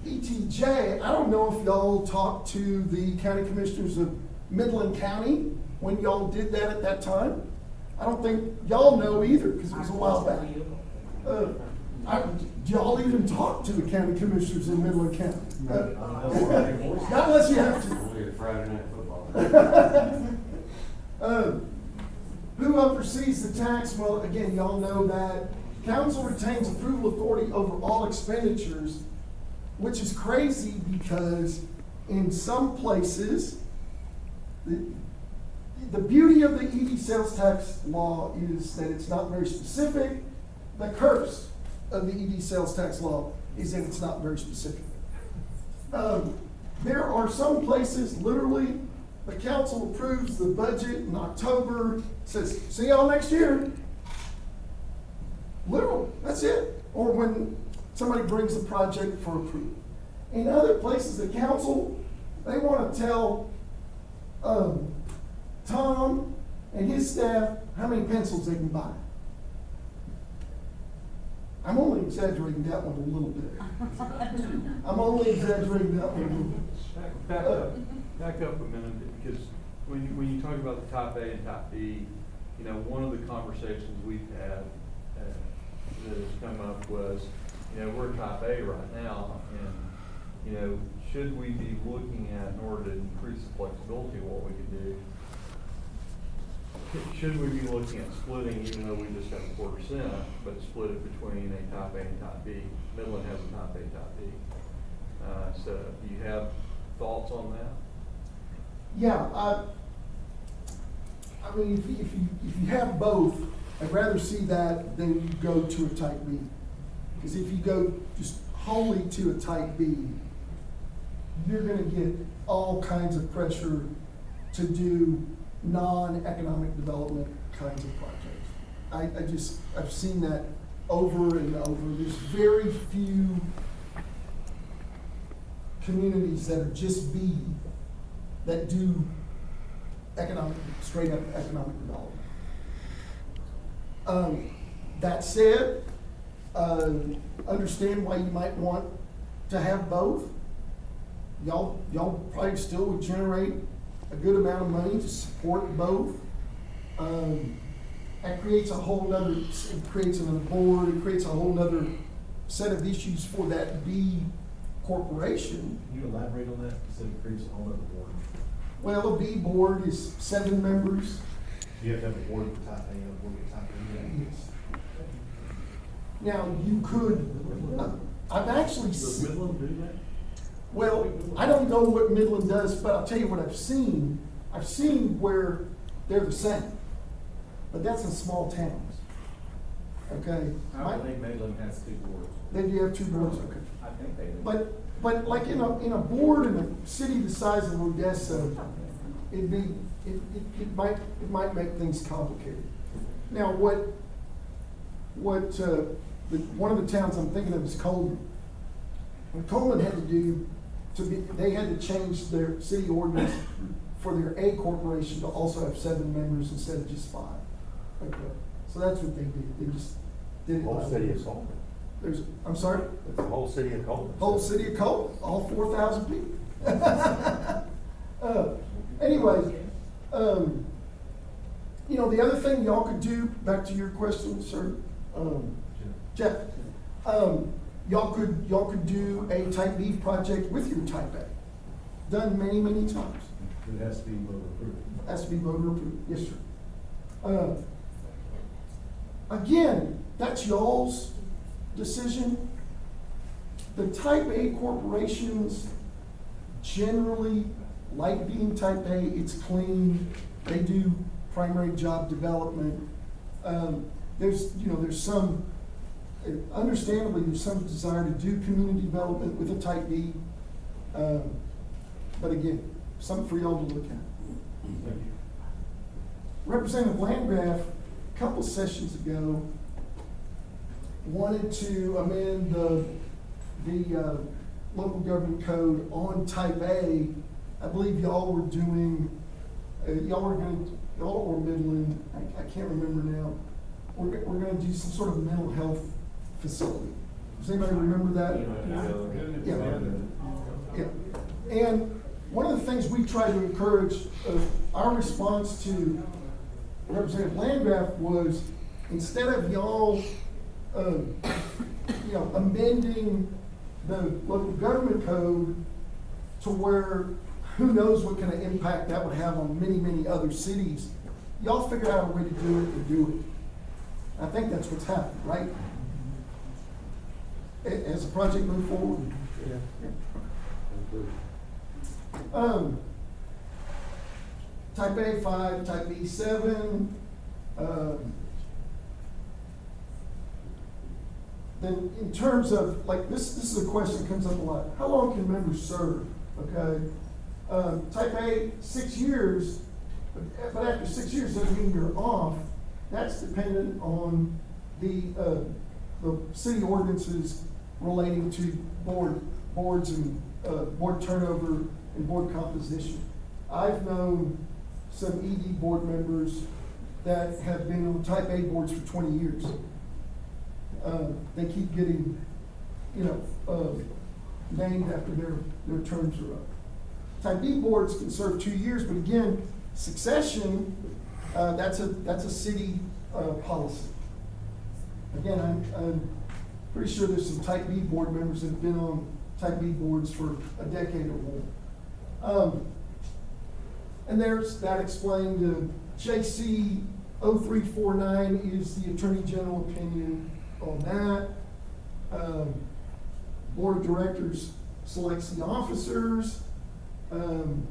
ETJ, I don't know if y'all talked to the county commissioners of Midland County when y'all did that at that time. I don't think y'all know either because it was a while back. Do y'all even talk to the county commissioners in Midland County? Not unless you have to. Friday night football. Who oversees the tax? Well, again, y'all know that council retains approval authority over all expenditures, which is crazy because in some places, the beauty of the EV sales tax law is that it's not very specific. The curse of the EV sales tax law is that it's not very specific. There are some places, literally, the council approves the budget in October, says, see y'all next year. Literal, that's it. Or when somebody brings the project for approval. In other places, the council, they want to tell Tom and his staff how many pencils they can buy. I'm only exaggerating that one a little bit. I'm only exaggerating that one a little bit. Back up a minute, because when you talk about the top A and top B, you know, one of the conversations we've had that has come up was, you know, we're top A right now, and, you know, should we be looking at, in order to increase the flexibility of what we could do, should we be looking at splitting, even though we just have 4%, but split it between a top A and top B? Midland has a top A, top B. So do you have thoughts on that? Yeah, I mean, if you have both, I'd rather see that than you go to a type B. Because if you go just wholly to a type B, you're gonna get all kinds of pressure to do non-economic development kinds of projects. I've seen that over and over. There's very few communities that are just B that do straight up economic development. That said, understand why you might want to have both. Y'all probably still would generate a good amount of money to support both. That creates a whole nother, it creates another board, it creates a whole nother set of issues for that B corporation. Can you elaborate on that? You said it creates a whole other board. Well, a B board is 7 members. You have to have a board for top A and a board for top B. Yes. Now, you could, I've actually Does seen. Midland do that? Well, I don't know what Midland does, but I'll tell you what I've seen. I've seen where they're the same, but that's in small towns. Okay? I believe Midland has 2 boards. Then you have 2 boards, okay. I think they do. But like in a board in a city the size of Odessa, it might make things complicated. Now, one of the towns I'm thinking of is Coleman. What Coleman had to do they had to change their city ordinance for their A corporation to also have 7 members instead of just 5. Okay, so that's what they did. They just did it. Whole city of Coleman. I'm sorry? It's the whole city of Coleman. Whole city of Coleman, all 4,000 people. Anyways, you know, the other thing y'all could do, back to your question, sir, Jeff, y'all could do a type B project with your type A. Done many, many times. It has to be voter approved. Has to be voter approved, yes, sir. Again, that's y'all's decision. The type A corporations generally like being type A. It's clean. They do primary job development. There's some, understandably, there's some desire to do community development with a type B. But again, something for y'all to look at. Representative Landgraf, a couple sessions ago, wanted to amend the local government code on type A. I believe y'all were doing, y'all or Midland, I can't remember now. We're gonna do some sort of mental health facility. Does anybody remember that? Yeah. And one of the things we try to encourage, our response to Representative Landgraf was, instead of y'all, amending the local government code to where who knows what kind of impact that would have on many, many other cities. Y'all figure out a way to do it and do it. I think that's what's happened, right? As the project moves forward. Type A 5, type B 7, then in terms of, like, this is a question that comes up a lot. How long can members serve, okay? Type A, 6 years, but after 6 years doesn't mean you're off. That's dependent on the city ordinances relating to boards and, board turnover and board composition. I've known some ED board members that have been on type A boards for 20 years. They keep getting, named after their terms are up. Type B boards can serve 2 years, but again, succession, that's a city, policy. Again, I'm pretty sure there's some type B board members that have been on type B boards for a decade or more. And there's that explained. JC 0349 is the Attorney General opinion on that. Board of Directors selects the officers. The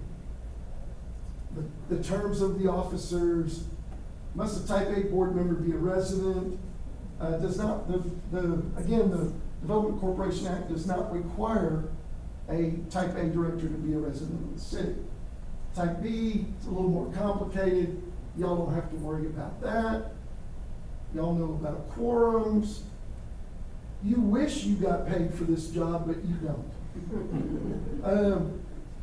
terms of the officers. Must a type A board member be a resident? Does not, again, the Development Corporation Act does not require a type A director to be a resident of the city. Type B, it's a little more complicated. Y'all don't have to worry about that. Y'all know about quorums. You wish you got paid for this job, but you don't.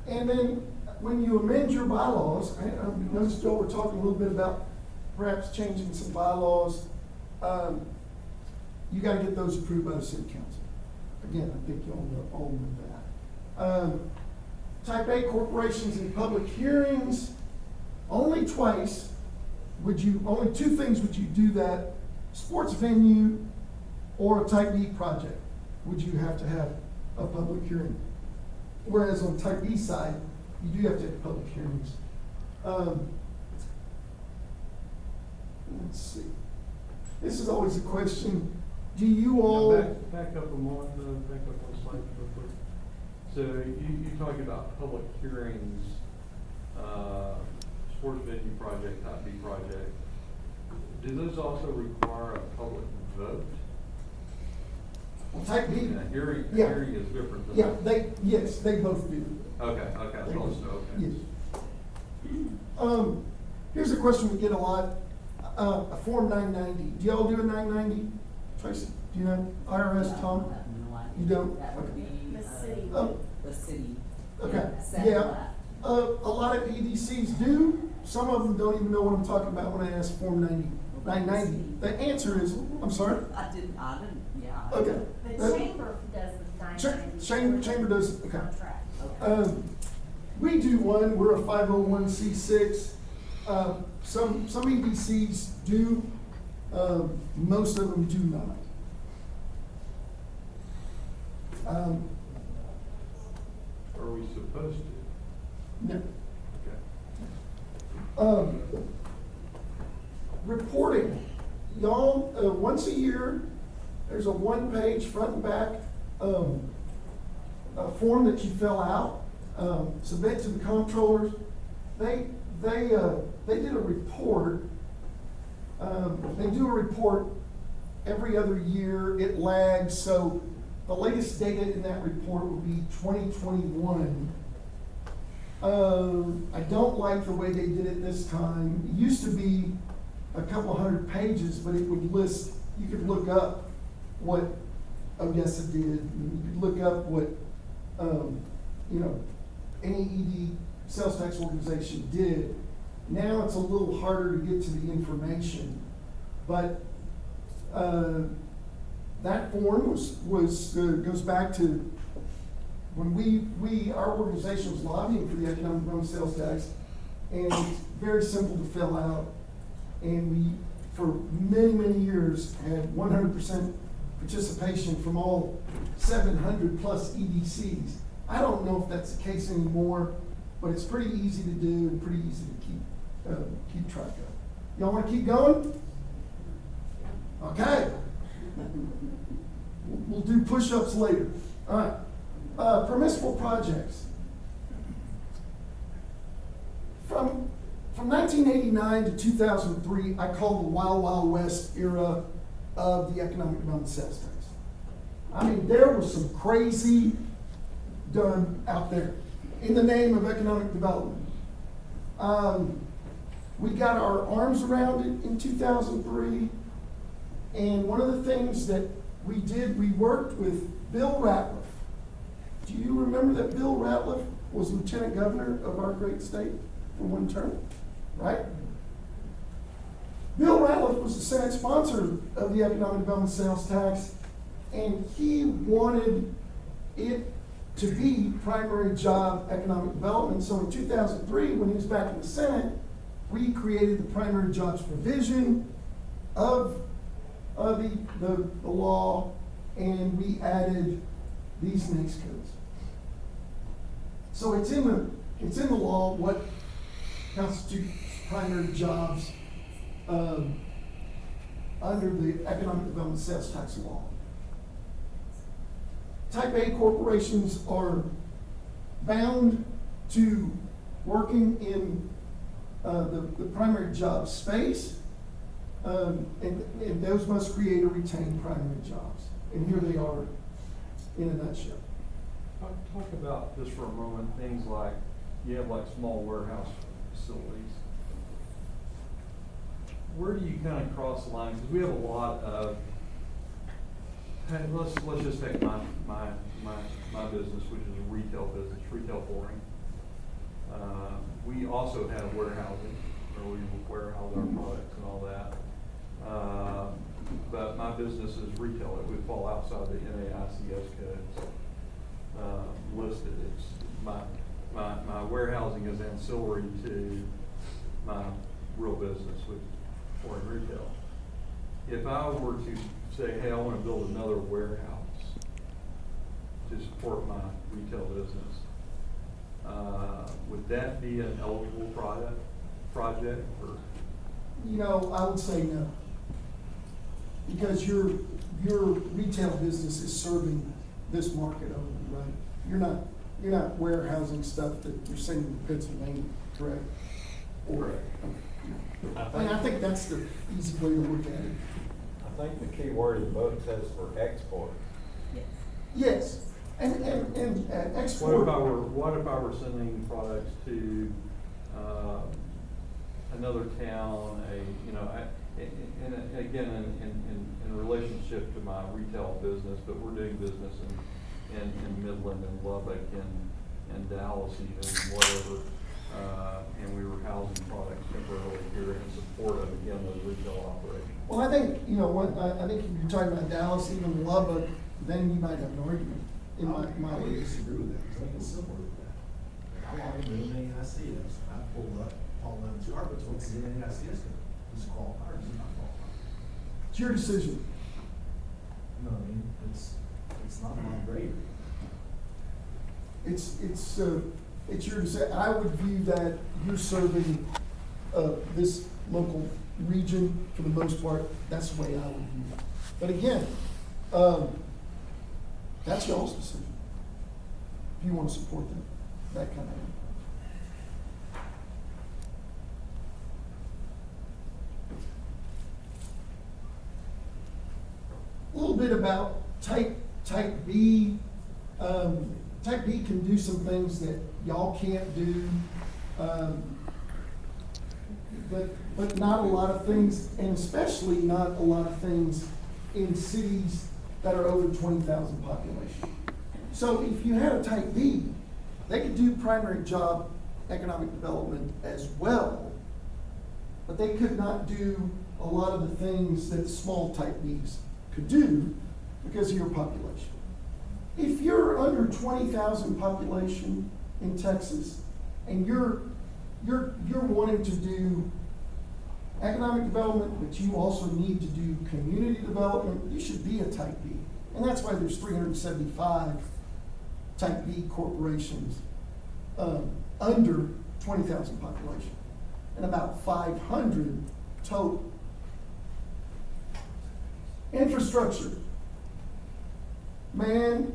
And then when you amend your bylaws, I noticed y'all were talking a little bit about perhaps changing some bylaws. You gotta get those approved by the city council. Again, I think y'all know that. Type A corporations in public hearings, only two things would you do that: sports venue or a type B project would you have to have a public hearing. Whereas on type B side, you do have to have public hearings. Let's see. This is always a question. Do you all? Back up one slide real quick. So you talking about public hearings, sports venue project, type B project. Do those also require a public vote? Well, type B. Yeah, hearing is different than. Yeah, yes, they both do. Okay, that's also, okay. Yes. Here's a question we get a lot. A Form 990. Do y'all do a 990? Tracy, do you know? IRS, Tom? No idea. You don't? That would be, The city. the city. Okay, Set yeah. that. A lot of EDCs do. Some of them don't even know what I'm talking about when I ask Form 990. The answer is, I'm sorry? I didn't, yeah. Okay. The chamber does the 990. Chamber does, okay. Contract. Okay. We do one, we're a 501c6. Some EDCs do, most of them do not. Are we supposed to? No. Okay. Reporting, y'all, once a year, there's a 1-page front and back, form that you fill out, submit to the comptrollers. They did a report. They do a report every other year. It lags, so the latest data in that report will be 2021. I don't like the way they did it this time. It used to be a couple hundred pages, but it would list, you could look up what Odessa did, and you could look up what, any ED sales tax organization did. Now it's a little harder to get to the information, but that form goes back to when our organization was lobbying for the economic bonus sales tax, and it's very simple to fill out. And we, for many, many years, had 100% participation from all 700 plus EDCs. I don't know if that's the case anymore. but it's pretty easy to do and pretty easy to keep track of. Y'all wanna keep going? Okay. We'll do push-ups later. All right. Permissible projects. From 1989 to 2003, I call the Wild Wild West era of the economic development sales tax. I mean, there was some crazy done out there in the name of economic development. We got our arms around it in 2003, and one of the things that we did, we worked with Bill Ratliff. Do you remember that Bill Ratliff was lieutenant governor of our great state for one term, right? Bill Ratliff was the Senate sponsor of the economic development sales tax, and he wanted it to be primary job economic development. So in 2003, when he was back in the Senate, we created the primary jobs provision of the law, and we added these NAICS codes. So it's in the law what constitutes primary jobs under the economic development sales tax law. Type A corporations are bound to working in the primary job space, and those must create or retain primary jobs. And here they are in a nutshell. Talk about, just for a moment, things like, you have like small warehouse facilities. Where do you kind of cross the line? Because we have a lot of, hey, let's just take my business, which is a retail business, retail flooring. We also have warehousing, where we warehouse our products and all that. But my business is retail. It would fall outside the NAICS codes listed. It's my warehousing is ancillary to my real business, which is flooring retail. If I were to say, hey, I want to build another warehouse to support my retail business, would that be an eligible project or? You know, I would say no. Because your retail business is serving this market only, right? You're not warehousing stuff that you're sending to Pennsylvania, correct? Or, I think that's the easy way to look at it. I think the key word in both says for export. Yes. Yes, and export. What if I were sending products to another town, and again, in relationship to my retail business, but we're doing business in Midland and Lubbock and Dallas even, whatever, and we were housing products temporarily here in support of, again, those retail operations. Well, I think, I think if you're talking about Dallas, even Lubbock, then you might have an argument. I would disagree with that, because I think it's similar to that. I want to do an NAICS, I pulled up Paul Lemon's carpet, so it's an NAICS, it's qualified, or it's not qualified. It's your decision. No, I mean, it's not my grade. It's your decision. I would view that you're serving this local region for the most part. That's the way I would view it. But again, that's y'all's decision. If you want to support that kind of thing. A little bit about type B. Type B can do some things that y'all can't do, but not a lot of things, and especially not a lot of things in cities that are over 20,000 population. So if you had a type B, they could do primary job economic development as well, but they could not do a lot of the things that small type Bs could do because of your population. If you're under 20,000 population in Texas and you're wanting to do economic development, but you also need to do community development, you should be a type B. And that's why there's 375 type B corporations under 20,000 population, and about 500 total. Infrastructure. Man,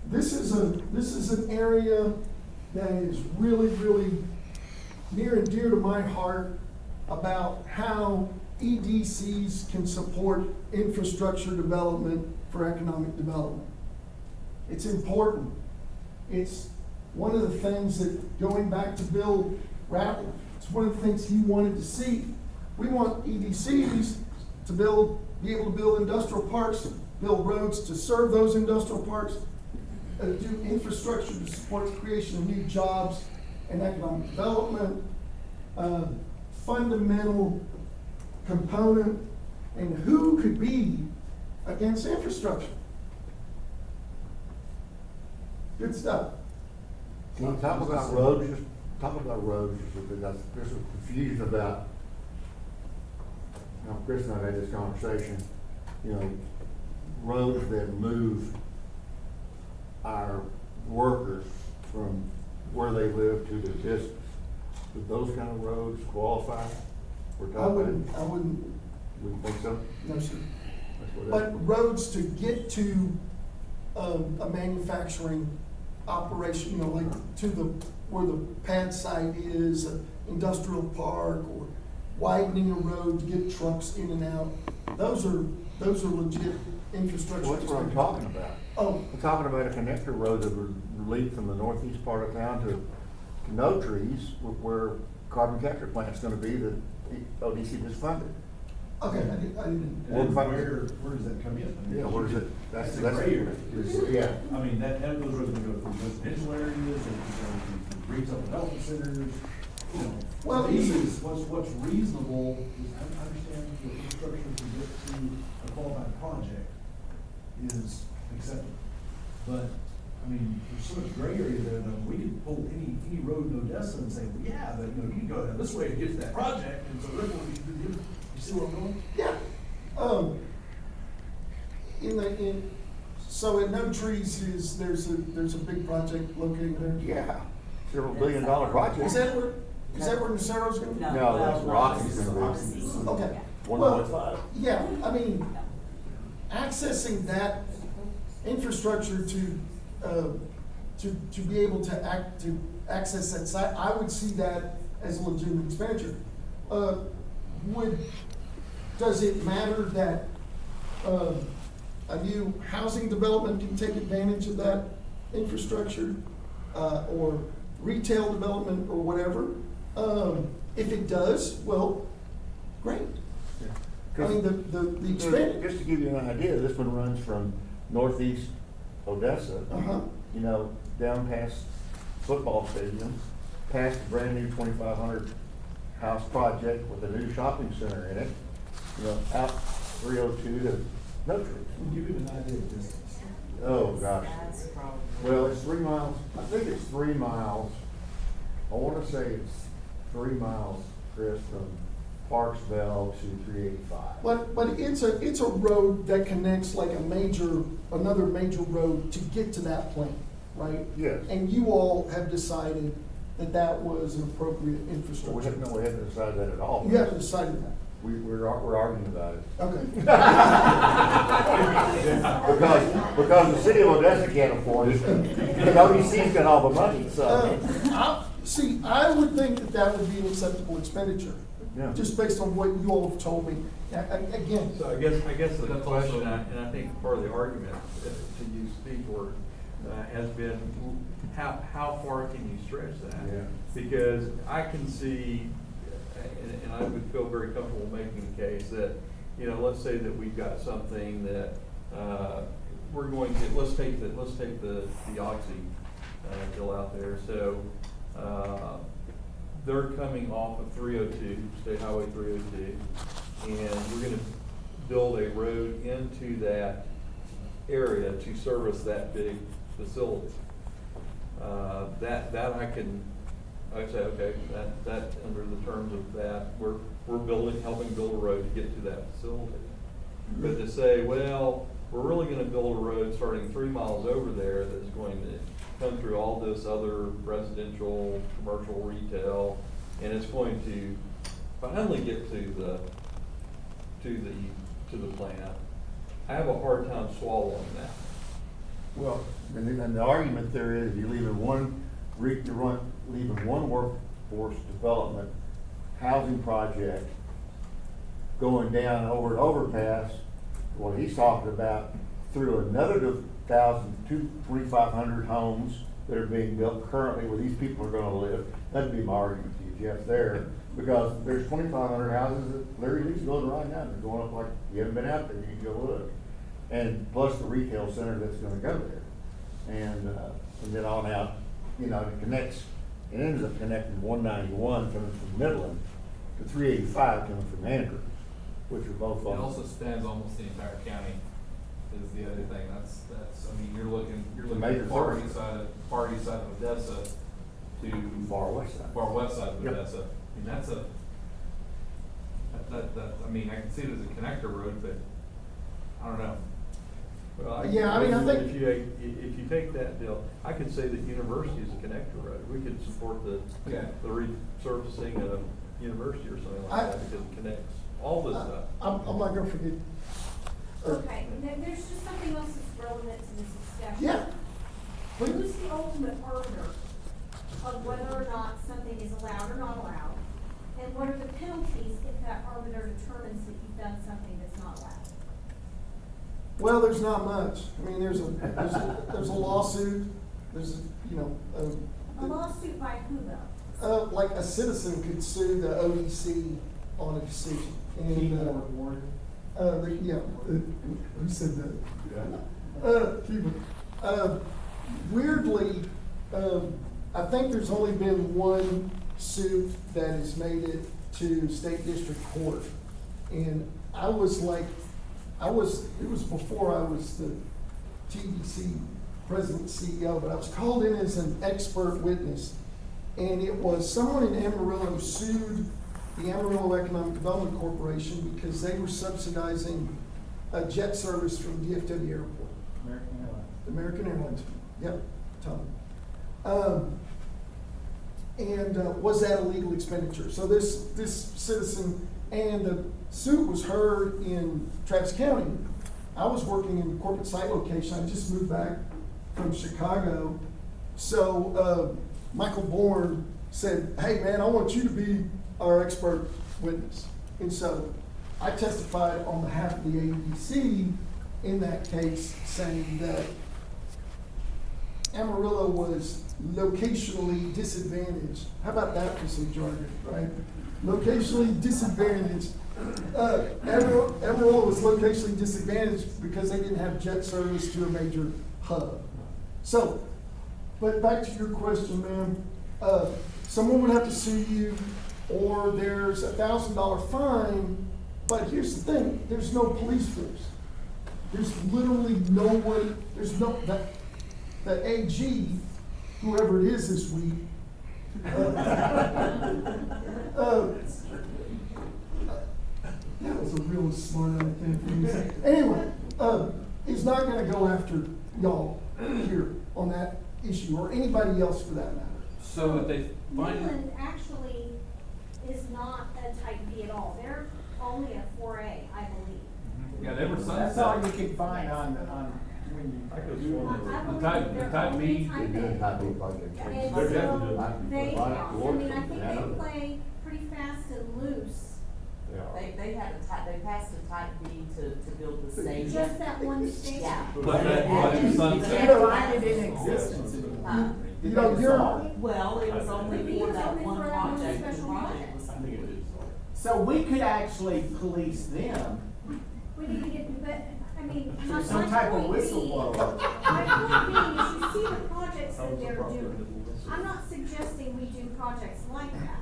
this is an area that is really, really near and dear to my heart about how EDCs can support infrastructure development for economic development. It's important. It's one of the things that, going back to Bill Rattle, it's one of the things he wanted to see. We want EDCs to be able to build industrial parks, build roads to serve those industrial parks, do infrastructure to support the creation of new jobs and economic development. Fundamental component, and who could be against infrastructure? Good stuff. Can you talk about roads, because there's some confusion about, Chris and I had this conversation, roads that move our workers from where they live to their business. Would those kind of roads qualify? I wouldn't, Wouldn't think so? no, sir. That's what But roads to get to a manufacturing operation, like to where the pad site is, an industrial park, or widening a road to get trucks in and out, those are legit infrastructure. Well, that's what I'm talking about. Oh, I'm talking about a connector road that would lead from the northeast part of town to No Trees, where carbon capture plant's gonna be that ODC just funded. okay, I didn't. Well, if I- Where does that come in? I mean, Yeah, where is it? That's the gray area. Yeah. I mean, those roads can go through residential areas, they can go through retail development centers, Well, these is, what's reasonable is, I understand the infrastructure to get to a qualified project is acceptable. But, I mean, there's so much gray area there that we could pull any road in Odessa and say, well, yeah, but, you can go down this way to get to that project, and so therefore we should do this. You see where I'm going? Yeah. So at No Trees there's a big project located there? Yeah, several $billion project. Is that where Nucero's gonna be? No, that's Rocky's gonna be. Roxy's. Okay. 1.5. Yeah, I mean, accessing that infrastructure to be able to access that site, I would see that as a legitimate expenditure. Does it matter that, a new housing development can take advantage of that infrastructure, or retail development or whatever? If it does, well, great. I mean, the expense. Just to give you an idea, this one runs from northeast Odessa, down past football stadium, past a brand new 2,500 house project with a new shopping center in it, out 302 to No Trees. Give you an idea of distance. Oh, gosh. That's probably. Well, it's 3 miles, I think it's 3 miles. I wanna say it's 3 miles, Chris, from Parksville to 385. But it's a road that connects like another major road to get to that point, right? Yes. And you all have decided that was an appropriate We infrastructure. haven't decided that at all. You haven't decided that, We're arguing about it. okay. Because the city of Odessa can't afford it, and ODC's got all the money, so. See, I would think that would be an acceptable expenditure, Yeah. just based on what you all have told me. Again, So I guess the question, and I think part of the argument, to use Steve's word, has been, how far can you stretch that? Yeah. Because I can see, and I would feel very comfortable making the case that, let's say that we've got something that, we're going to, let's take the Oxy deal out there. So, they're coming off of 302, State Highway 302, and we're gonna build a road into that area to service that big facility. That I say, okay, that under the terms of that, we're helping build a road to get to that facility. But to say, well, we're really gonna build a road starting 3 miles over there that's going to come through all this other residential, commercial, retail, and it's going to finally get to the plant. I have a hard time swallowing that. Well, and the argument there is you're leaving one workforce development housing project going down over an overpass, what he's talking about, through another 2,500 homes that are being built currently where these people are gonna live. That'd be my argument to you, Jeff, there, because there's 2,500 houses that Larry Lee's building right now, they're going up like, you haven't been out there, you can go look. And plus the retail center that's gonna go there. And then on out, you know, it connects, it ends up connecting 191 coming from Midland to 385 coming from Andrews, which are both It on. also spans almost the entire county, is the other thing, that's, I mean, you're looking major at far thoroughfare. east side of Odessa to Far west side. far west side of Yep. Odessa. I mean, that's I mean, I can see it as a connector road, but I don't know. Well, Yeah, I mean, I think- If you take that deal, I could say that University is a connector road. We could support the resurfacing of University or something like that because it connects all this stuff. I'm not gonna forget. Okay, and then there's just something else that's relevant to this discussion. Yeah. Please. Who's the ultimate arbiter of whether or not something is allowed or not allowed? And what are the penalties if that arbiter determines that you've done something that's not allowed? Well, there's not much. I mean, there's a lawsuit, there's, you know, A lawsuit by who though? like a citizen could sue the OEC on a decision. And, yeah, who said that? Keyboard. Weirdly, I think there's only been one suit that has made it to state district court. And it was before I was the TDC president CEO, but I was called in as an expert witness. And it was someone in Amarillo sued the Amarillo Economic Development Corporation because they were subsidizing a jet service from DFW Airport. American Airlines. American Airlines, yep, Tom. Was that a legal expenditure? So this citizen, and the suit was heard in Travis County. I was working in the corporate site location, I just moved back from Chicago. So, Michael Bourne said, hey man, I want you to be our expert witness. And so I testified on behalf of the AEDC in that case, saying that Amarillo was locationally disadvantaged. How about that for some jargon, right? Locationally disadvantaged. Amarillo was locationally disadvantaged because they didn't have jet service to a major hub. So, but back to your question, ma'am, someone would have to sue you, or there's a $1,000 fine, but here's the thing, there's no police force. There's literally no one, there's no, the AG, whoever it is this week, that was a real smart aleck thing for me to say. Anyway, is not gonna go after y'all here on that issue, or anybody else for that matter. So if they find. Midland actually is not a type B at all. They're only a 4A, I believe. Yeah, they were That's all you can find on when I could you. swear I that- believe they're type only B, type They're doing A. type B projects. And They're so definitely doing they, type I B. mean, I think they play pretty fast and loose. They had they passed a type B to build the stadium. Just that one station. Yeah. But that was sunset. You know, find it in existence anymore. You know, you're, Well, it was only Maybe it for was that only one for that one project, the special project project. was. So we could actually police them We need to get, but, I mean, through my some type of point being- whistleblower. My point being is you see the projects that they're doing. I'm not suggesting we do projects like that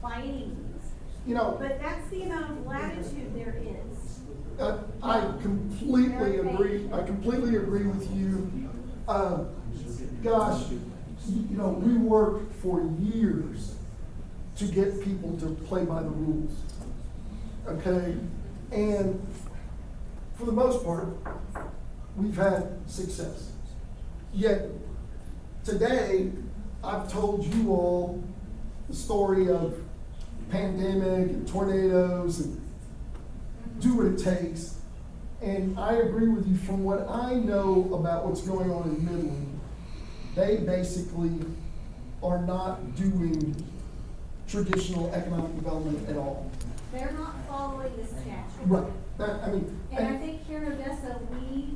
by any means, you know, but that's the amount of latitude there is. I completely agree, with you. Gosh, you know, we worked for years to get people to play by the rules. Okay? And for the most part, we've had success. Yet, today, I've told you all the story of pandemic and tornadoes and do what it takes. And I agree with you, from what I know about what's going on in Midland, they basically are not doing traditional economic development at all. They're not following the statute. Right, that, I mean. And I think here in Odessa, we,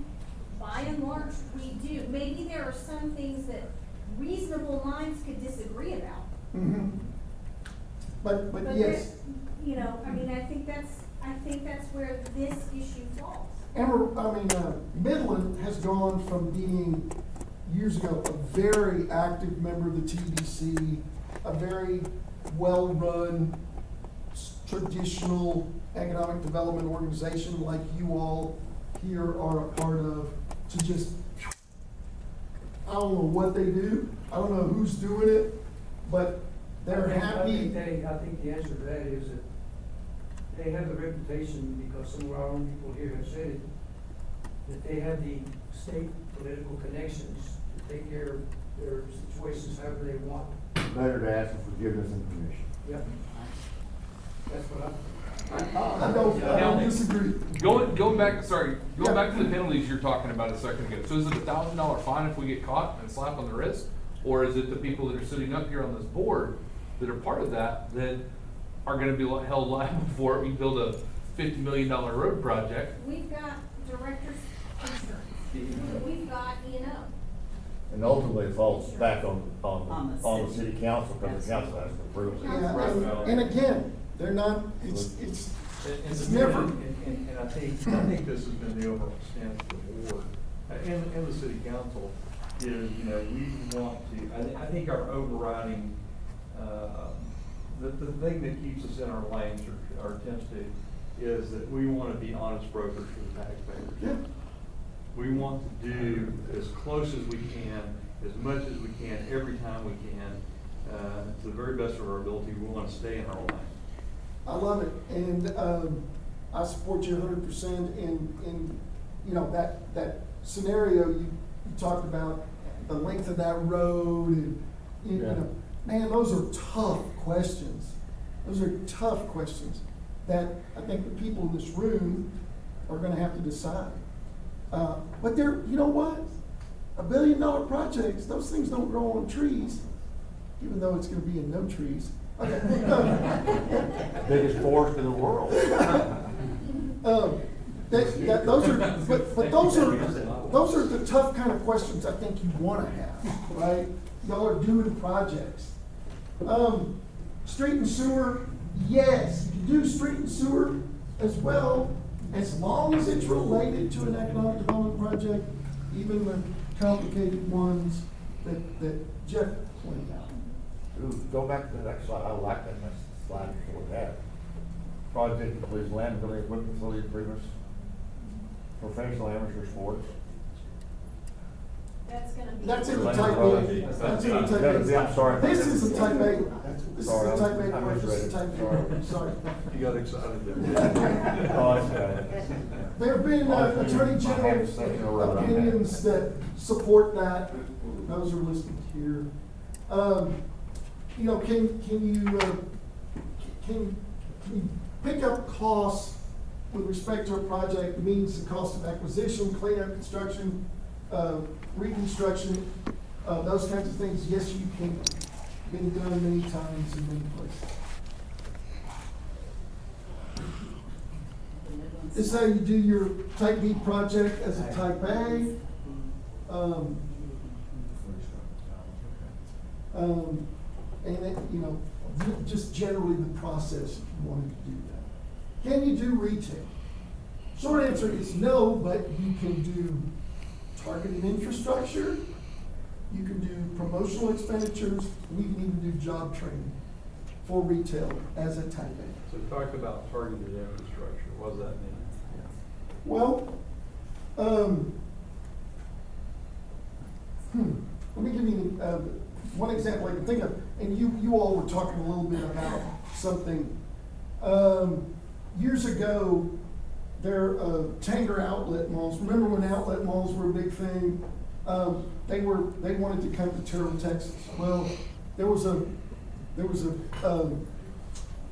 by and large, we do. Maybe there are some things that reasonable minds could disagree about. Mhm. But But yes, you know, I mean, I think that's where this issue falls. Midland has gone from being, years ago, a very active member of the TDC, a very well-run, traditional economic development organization like you all here are a part of, to just, I don't know what they do, I don't know who's doing it, but they're happy. I think the answer to that is that they have the reputation, because some of our own people here have said it, that they have the state political connections to take care of their situations however they want. Better to ask for forgiveness and permission. Yep. That's what I don't disagree. Going back, sorry, going Yeah. back to the penalties you're talking about a second ago. So is it $1,000 fine if we get caught and slap on the wrist? Or is it the people that are sitting up here on this board that are part of that are gonna be held liable for it? We build a $50 million road project. We've got director's insurance. We've got E&O. And ultimately it falls back on On the city council, because the council has to approve it. Yeah, and again, they're not, it's And never. And I think this has been the overall stance of the board and the city council is, you know, we want to, I think our overriding, the thing that keeps us in our lanes or attempts to, is that we want to be honest brokers for the taxpayers. Yeah. We want to do as close as we can, as much as we can, every time we can, to the very best of our ability. We want to stay in our lane. I love it, and I support you 100% in you know, that scenario you talked about, the length of that road, and you know, man, those are tough questions. Those are tough questions that I think the people in this room are gonna have to decide. But they're, you know what? $1 billion projects, those things don't grow on trees, even though it's gonna be in no trees. Okay. Biggest forest in the world. Those are the tough kind of questions I think you wanna have, right? Y'all are doing projects. Street and sewer, yes, you can do street and sewer as well, as long as it's related to an economic development project, even the complicated ones that Jeff pointed out. Ooh, go back to the next slide, I like that next slide before that. Project includes land, building, equipment, facility improvements, professional amateur sports. That's gonna be. That's in the type A. That's in the type A. I'm sorry. This is a type A. This is a type A I part, this is a type misread B. it. Sorry. You got excited there. Oh, that's okay. There have been Attorney General opinions that support that. Those are listed here. You know, can you pick up costs with respect to a project, means the cost of acquisition, cleanup, construction, reconstruction, those kinds of things? Yes, you can. Been done many times in many places. This is how you do your type B project as a type A. And it, you know, just generally the process if you wanted to do that. Can you do retail? Short answer is no, but you can do targeted infrastructure, you can do promotional expenditures, and you can even do job training for retail as a type A. So talk about targeted infrastructure, what does that mean? Well, let me give you one example I can think of, and you all were talking a little bit about something. Years ago, there Tanger outlet malls. Remember when outlet malls were a big thing? They wanted to come to Terrell, Texas. Well, there was a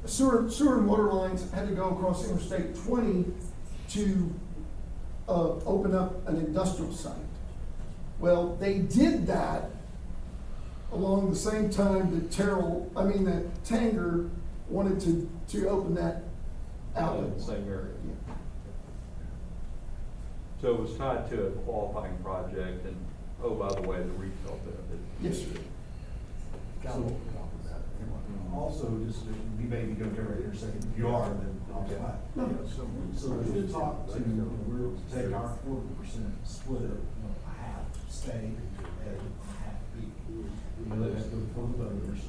sewer and water lines had to go across Interstate 20 to open up an industrial site. Well, they did that along the same time that that Tanger wanted to open that outlet. Same area. So it was tied to a qualifying project, and, oh, by the way, the retail benefit. Yes, sir. Also, just, we maybe go to every intersecting, if you are, then I'll be fine. No. So we did talk to, we're to take our 40% split it, a half stay and a half B. Let us go for the voters.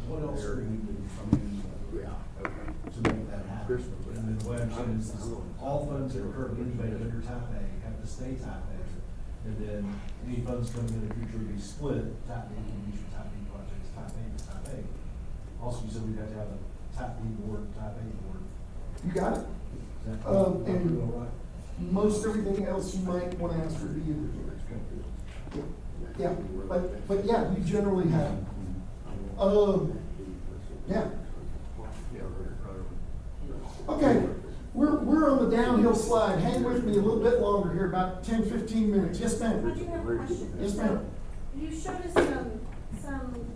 What else are we doing to make that happen? And then what I'm saying is, all funds that are currently incubated under type A have to stay type A. And then any funds coming in the future will be split, type B can be used for type B projects, type A for type A. Also, you said we'd have to have a type B board, type A board. You got it. Is that And all right? most everything else you might want to ask for the end. Yeah, but yeah, you generally have. Yeah. Okay, we're on the downhill slide. Hang with me a little bit longer here, about 10, 15 minutes. Yes, I ma'am. do have a question. Yes, ma'am. You showed us some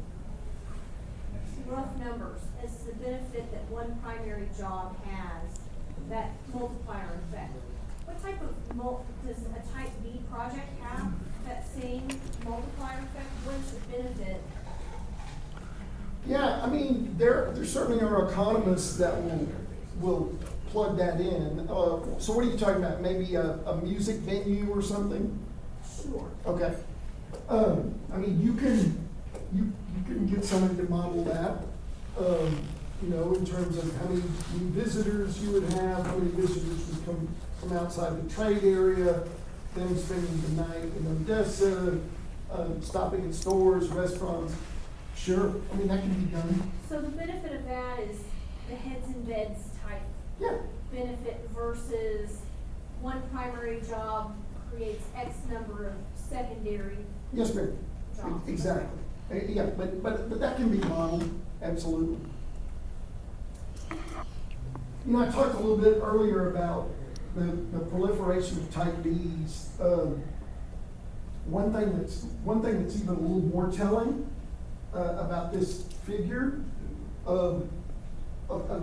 rough numbers as to the benefit that one primary job has, that multiplier effect. What type of does a type B project have that same multiplier effect? What is the benefit? Yeah, I mean, there certainly are economists that will plug that in. So what are you talking about? Maybe a music venue or something? Sure. Okay. I mean, you can get somebody to model that, in terms of how many new visitors you would have, how many visitors would come from outside the trade area, them spending the night in Odessa, stopping at stores, restaurants. Sure, I mean, that can be done. So the benefit of that is the heads and beds type Yeah, benefit versus one primary job creates X number of secondary yes, ma'am. jobs. Exactly. Yeah, but that can be modeled, absolutely. I talked a little bit earlier about the proliferation of type Bs. One thing that's even a little more telling about this figure of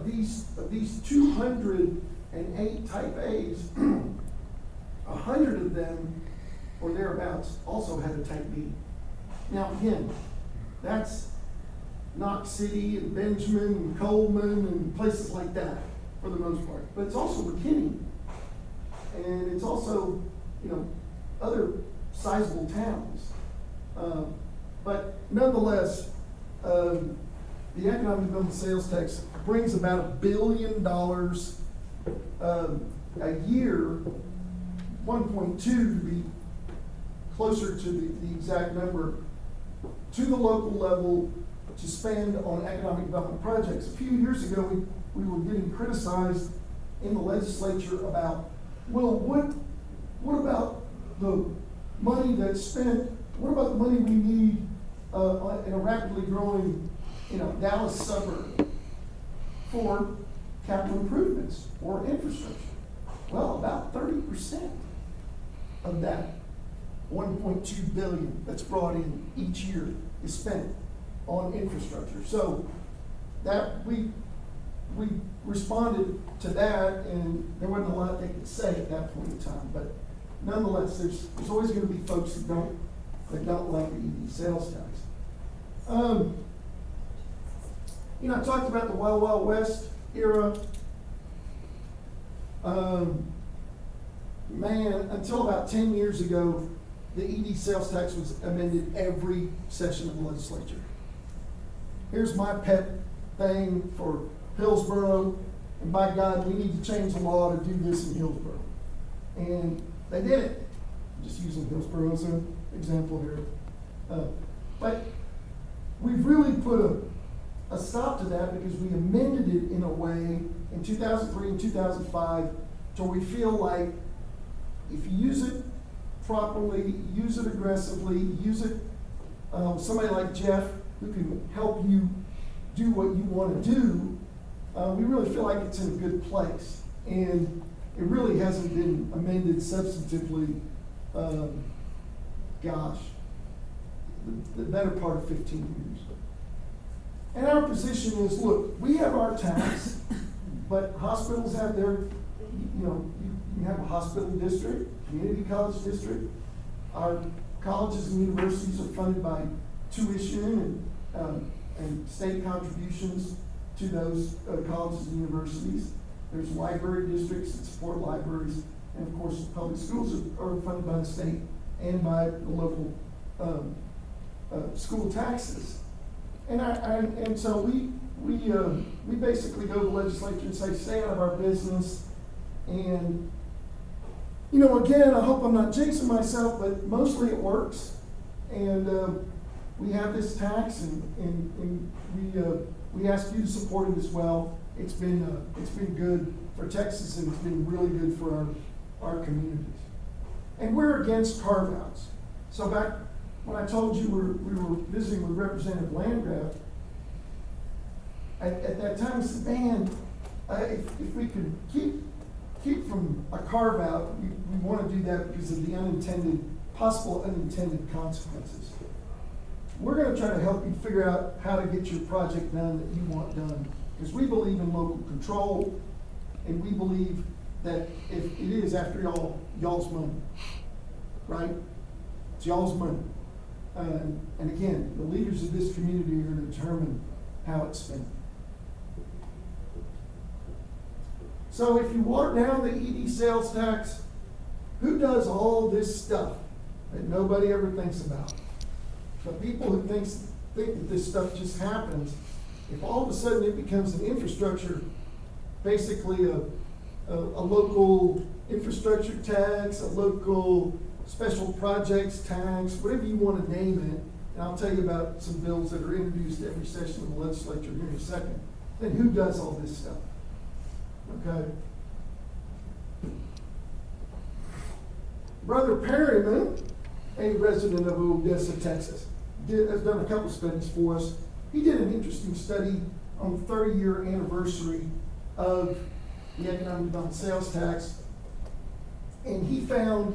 these 208 type A's, 100 of them or thereabouts also had a type B. Now again, that's Knox City and Benjamin and Coleman and places like that for the most part. But it's also McKinney. And it's also, other sizable towns. But nonetheless, the economic development sales tax brings about $1 billion a year, 1.2 to be closer to the exact number, to the local level to spend on economic development projects. A few years ago, we were getting criticized in the legislature about, well, what about the money that's spent, what about the money we need in a rapidly growing, Dallas suburb for capital improvements or infrastructure? Well, about 30% of that 1.2 billion that's brought in each year is spent on infrastructure. So that we responded to that, and there wasn't a lot they could say at that point in time. But nonetheless, there's always going to be folks that don't like the EV sales tax. I talked about the Wild Wild West era. Until about 10 years ago, the ED sales tax was amended every session of the legislature. Here's my pet thing for Hillsborough, and by God, we need to change the law to do this in Hillsborough. And they did it. I'm just using Hillsborough as an example here. But we've really put a stop to that because we amended it in a way in 2003 and 2005 to where we feel like if you use it properly, use it aggressively, use it, somebody like Jeff who can help you do what you want to do, we really feel like it's in a good place. And it really hasn't been amended substantively, gosh, the better part of 15 years. And our position is, look, we have our tax, but hospitals have their, you have a hospital district, community college district. Our colleges and universities are funded by tuition and state contributions to those colleges and universities. There's library districts that support libraries, and of course, public schools are funded by the state and by the local school taxes. And so we basically go to the legislature and say, stay out of our business. And, again, I hope I'm not jinxing myself, but mostly it works. And we have this tax, and we ask you to support it as well. It's been good for Texas, and it's been really good for our communities. And we're against carve-outs. So back when I told you we were visiting with Representative Landgraf, at that time I said, man, if we could keep from a carve-out, we want to do that because of the possible unintended consequences. We're going to try to help you figure out how to get your project done that you want done, because we believe in local control, and we believe that if it is, after y'all's money, right? It's y'all's money. And again, the leaders of this community are going to determine how it's spent. So if you water down the ED sales tax, who does all this stuff that nobody ever thinks about? The people who think that this stuff just happens, if all of a sudden it becomes an infrastructure, basically a local infrastructure tax, a local special projects tax, whatever you want to name it, and I'll tell you about some bills that are introduced every session of the legislature here in a second, then who does all this stuff? Okay. Brother Perryman, a resident of Odessa, Texas, has done a couple studies for us. He did an interesting study on the 30-year anniversary of the economic development sales tax, and he found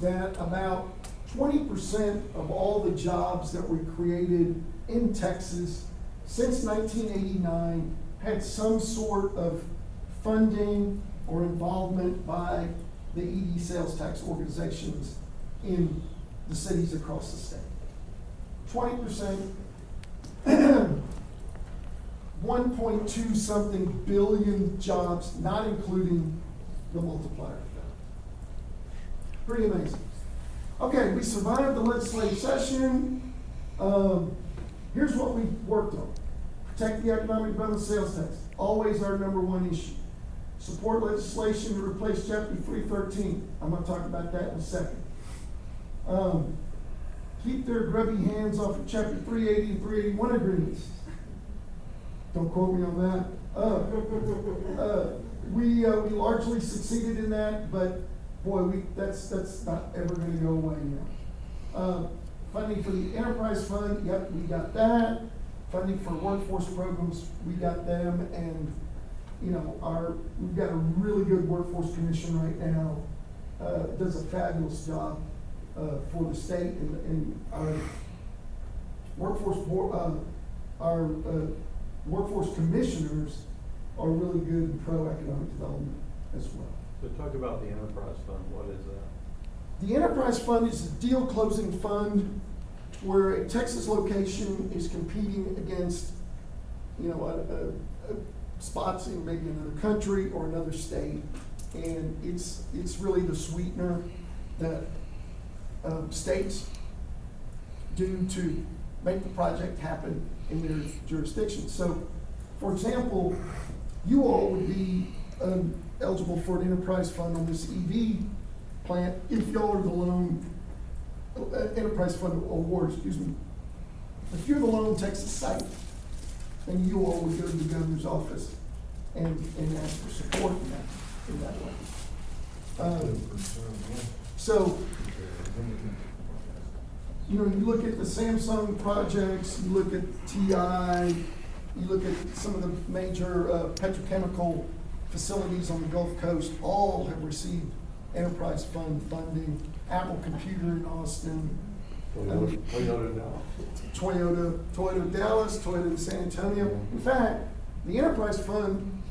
that about 20% of all the jobs that were created in Texas since 1989 had some sort of funding or involvement by the ED sales tax organizations in the cities across the state. 20%, 1.2 something billion jobs, not including the multiplier effect. Pretty amazing. Okay, we survived the legislative session. Here's what we worked on. Protect the economic development sales tax. Always our number one issue. Support legislation to replace Chapter 313. I'm going to talk about that in a second. Keep their grubby hands off of Chapter 380 and 381 agreements. Don't quote me on that. We largely succeeded in that, but boy, that's not ever going to go away now. Funding for the enterprise fund, yep, we got that. Funding for workforce programs, we got them, and we've got a really good workforce commission right now. Does a fabulous job for the state, and our workforce workforce commissioners are really good in pro-economic development as well. So talk about the enterprise fund. What is that? The enterprise fund is a deal closing fund where a Texas location is competing against, spots in maybe another country or another state, and it's really the sweetener that states do to make the project happen in their jurisdiction. So, for example, you all would be eligible for an enterprise fund on this EV plant if y'all are the lone enterprise fund award, If you're the lone Texas site, then you all would go to the governor's office and ask for support in that way. So, you know, you look at the Samsung projects, you look at TI, you look at some of the major petrochemical facilities on the Gulf Coast, all have received enterprise fund funding. Apple Computer in Austin, Toyota Toyota Dallas, Toyota San Antonio. In fact, the enterprise fund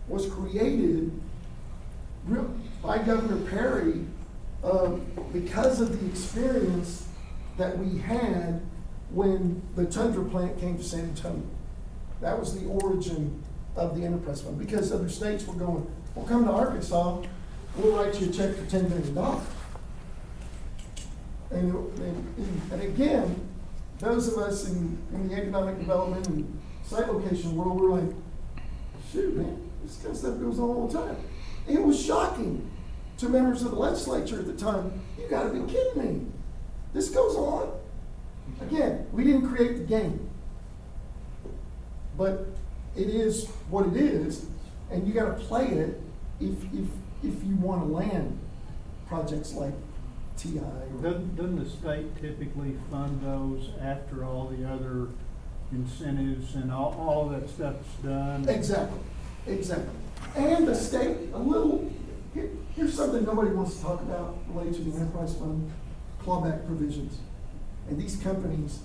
was created by Governor Perry because of the experience that we had when the Tundra plant came to San Antonio. That was the origin of the enterprise fund, because other states were going, well, come to Arkansas, we'll write you a check for $10 million. And again, those of us in the economic development and site location world, we're like, shoot, man, this kind of stuff goes on all the time. It was shocking to members of the legislature at the time. You gotta be kidding me. This goes on. Again, we didn't create the game. But it is what it is, and you gotta play it if you wanna land projects like TI. Doesn't the state typically fund those after all the other incentives and all that stuff's done? Exactly. And the state, here's something nobody wants to talk about related to the enterprise fund, clawback provisions. And these companies,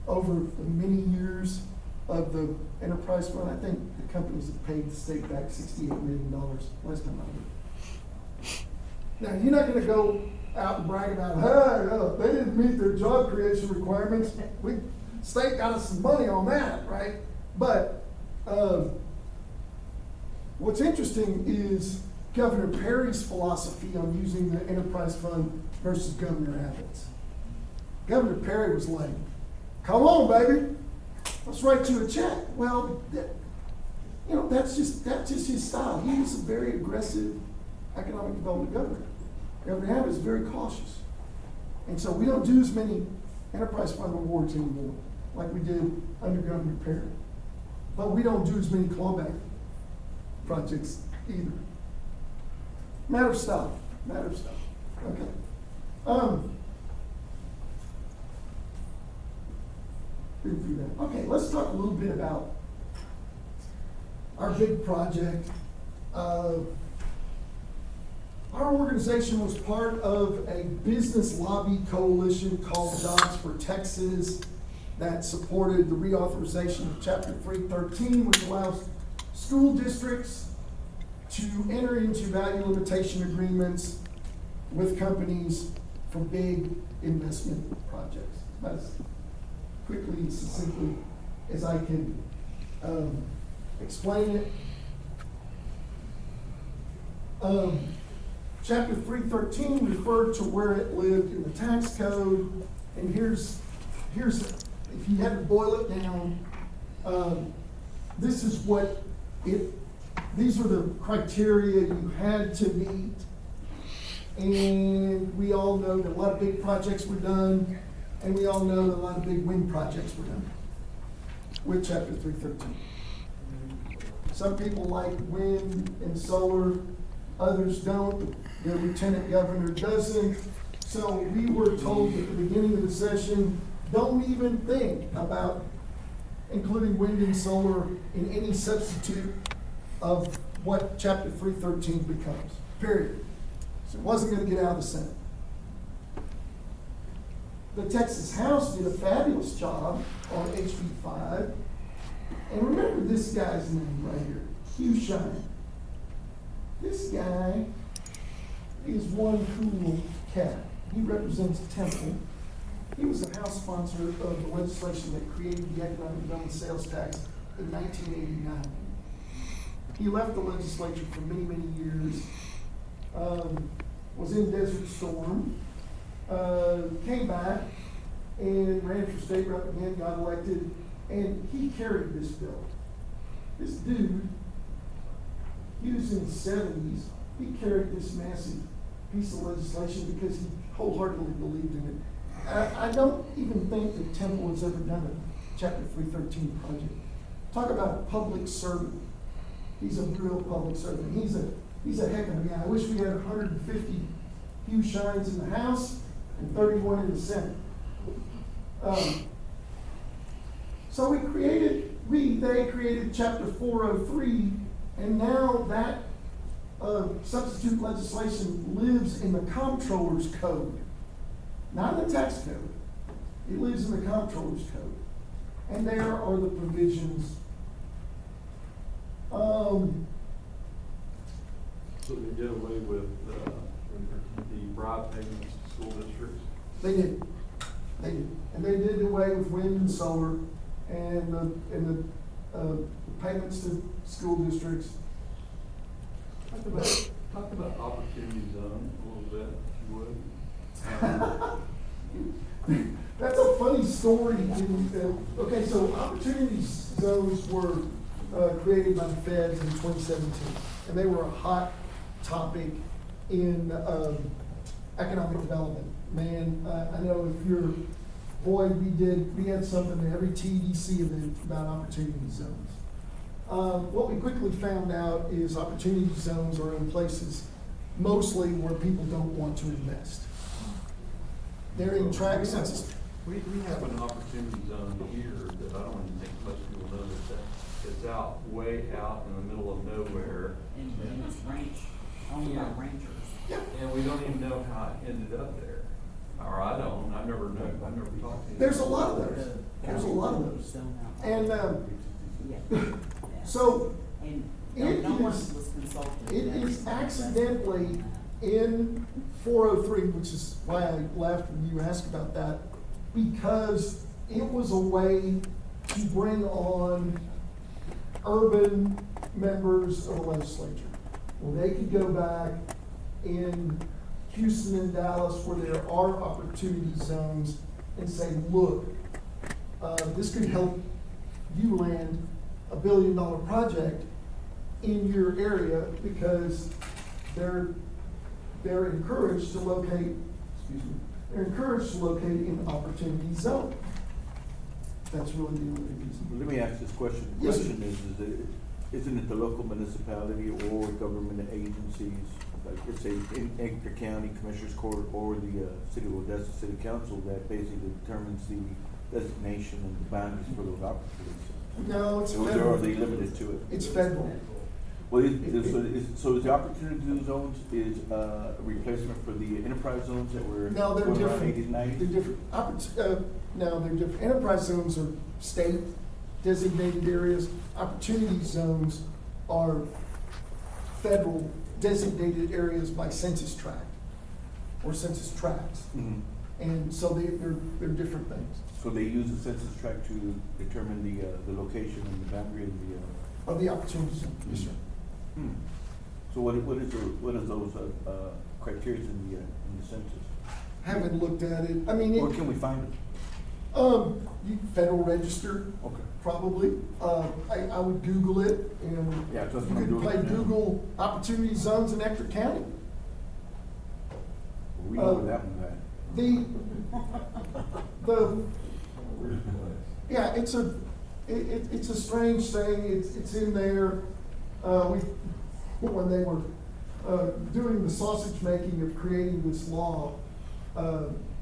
over the many years of the enterprise fund, I think the companies have paid the state back $68 million last time I looked. Now, you're not gonna go out and brag about, hey, they didn't meet their job creation requirements. State got us some money on that, right? But what's interesting is Governor Perry's philosophy on using the enterprise fund versus Governor Abbott's. Governor Perry was like, come on, baby, let's write you a check. Well, that's just his style. He was a very aggressive economic development governor. Governor Abbott is very cautious. And so we don't do as many enterprise fund awards anymore like we did under Governor Perry. But we don't do as many clawback projects either. Matter of style. Okay. Been through that. Okay, let's talk a little bit about our big project. Our organization was part of a business lobby coalition called Jobs for Texas that supported the reauthorization of Chapter 313, which allows school districts to enter into value limitation agreements with companies for big investment projects. As quickly and succinctly as I can explain it. Chapter 313 referred to where it lived in the tax code, and here's if you had to boil it down, these are the criteria you had to meet, and we all know that a lot of big projects were done, and we all know that a lot of big wind projects were done with Chapter 313. Some people like wind and solar, others don't. The lieutenant governor doesn't. So we were told at the beginning of the session, don't even think about including wind and solar in any substitute of what Chapter 313 becomes, period. So it wasn't going to get out of the Senate. The Texas House did a fabulous job on HB 5. And remember this guy's name right here, Hugh Shine. This guy is one cool cat. He represents Temple. He was the House sponsor of the legislation that created the economic development sales tax in 1989. He left the legislature for many, many years, was in Desert Storm, came back and ran for state rep again, got elected, and he carried this bill. This dude, he was in his 70s, he carried this massive piece of legislation because he wholeheartedly believed in it. I don't even think that Temple has ever done a Chapter 313 project. Talk about a public servant. He's a real public servant. He's a heck of a guy. I wish we had 150 Hugh Shines in the House and 31 in the Senate. So they created chapter 403, and now that substitute legislation lives in the comptroller's code, not in the tax code. It lives in the comptroller's code. And there are the provisions. So they did away with, the bribe payments to school districts? They did. And they did away with wind and solar and the payments to school districts. Talk about opportunity zone a little bit, if you would. That's a funny story. Okay, so opportunity zones were created by the feds in 2017, and they were a hot topic in economic development. Man, I know if you're, boy, we had something in every TDC event about opportunity zones. What we quickly found out is opportunity zones are in places mostly where people don't want to invest. They're in track census. We have an opportunity zone here that I don't even think most people know that it's out, way out in the middle of nowhere. And it's ranch, owned by ranchers. And we don't even know how it ended up there. Or I don't, I've never talked to you. There's a lot of those. There's a lot of those. And, so, And it no one is- was consulted. it is accidentally in 403, which is why I laughed when you asked about that, because it was a way to bring on urban members of the legislature. Well, they could go back in Houston and Dallas where there are opportunity zones and say, look, this could help you land $1 billion project in your area because they're encouraged to locate, in opportunity zone. That's really the only reason. Let me ask this question. The Yes, question isn't it the local municipality or government agencies, like let's say in Ector County Commissioners Court or the City of Odessa City Council that basically determines the designation and the boundaries for those opportunities? No, it's Or federal. are they limited to it? It's federal. Well, so is the opportunity zones is a replacement for the enterprise zones that were No, they're going around different. 80s, 90s? They're different. No, they're different. Enterprise zones are state designated areas. Opportunity zones are federal designated areas by census tract or census tracts. Mhm. And so they're different things. So they use the census tract to determine the location and the boundary and the, Of the opportunity zone, yes, sir. So what is those, criteria in the census? Haven't looked at it. I mean, Where can we find them? Federal Register, Okay. probably. I would Google it and Yeah, that's you what I'm could doing play now. Google opportunity zones in Ector County. We know where that one's at. Yeah, it's a strange thing. It's in there. When they were, doing the sausage making of creating this law,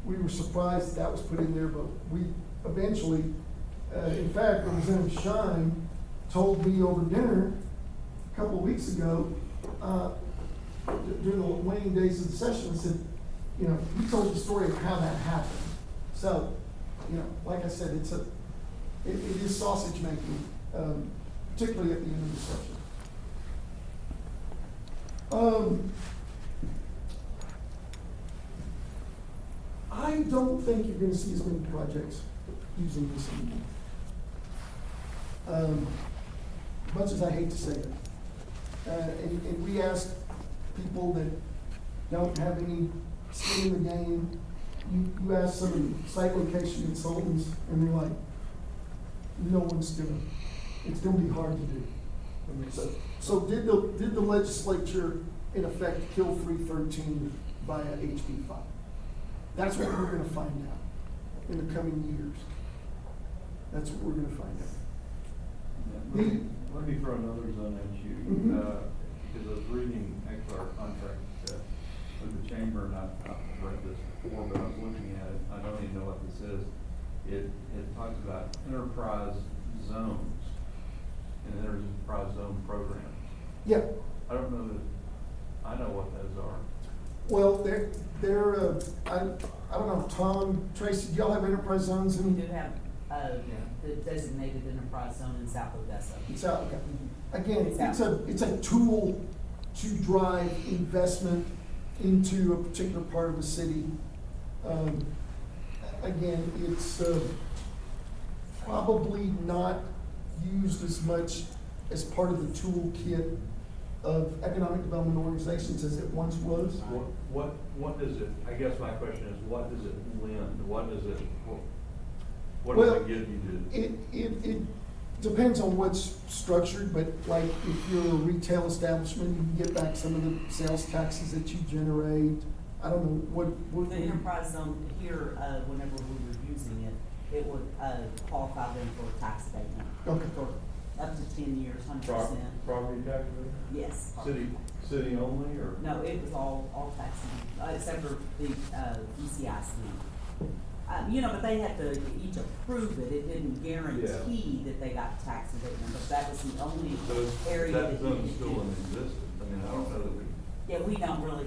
we were surprised that was put in there, but we eventually, in fact, Representative Shine told me over dinner a couple of weeks ago, during the waning days of the session, and said, you know, he told the story of how that happened. So, you know, like I said, it is sausage making, particularly at the end of the session. I don't think you're gonna see as many projects using this anymore. Much as I hate to say it. And we ask people that don't have any skin in the game, you ask some of the site location consultants, and they're like, it's gonna be hard to do. So did the legislature in effect kill 313 via HB 5? That's what we're gonna find out in the coming years. That's what we're gonna find out. Let me throw another zone at you, Mhm. because I was reading actually our contract, with the chamber, and I've read this before, but I was looking at it, I don't even know what this is. It talks about enterprise zones and enterprise zone programs. Yeah, I don't know that, I know what those are. well, I don't know, Tom, Tracy, do y'all have enterprise zones We in? do have, the designated enterprise zone in South Odessa. It's out, okay. Again, it's a tool to drive investment into a particular part of the city. Again, it's probably not used as much as part of the toolkit of economic development organizations as it once was. What does it, I guess my question is, what does it lend? What does it Well, give you to? It depends on what's structured, but like if you're a retail establishment, you can get back some of the sales taxes that you generate. I don't know, what. The enterprise zone here, whenever we were using it, it would, qualify them for tax abatement. Okay. For up to 10 years, 100%. Property tax rate? Yes. City only, or? No, it was all taxable, except for the, ECIC. You know, but they had to each approve it, it didn't guarantee that they got tax abatement, but that was the only area that you zone's could still do. in existence, I mean, I don't know that we. Yeah, we don't really,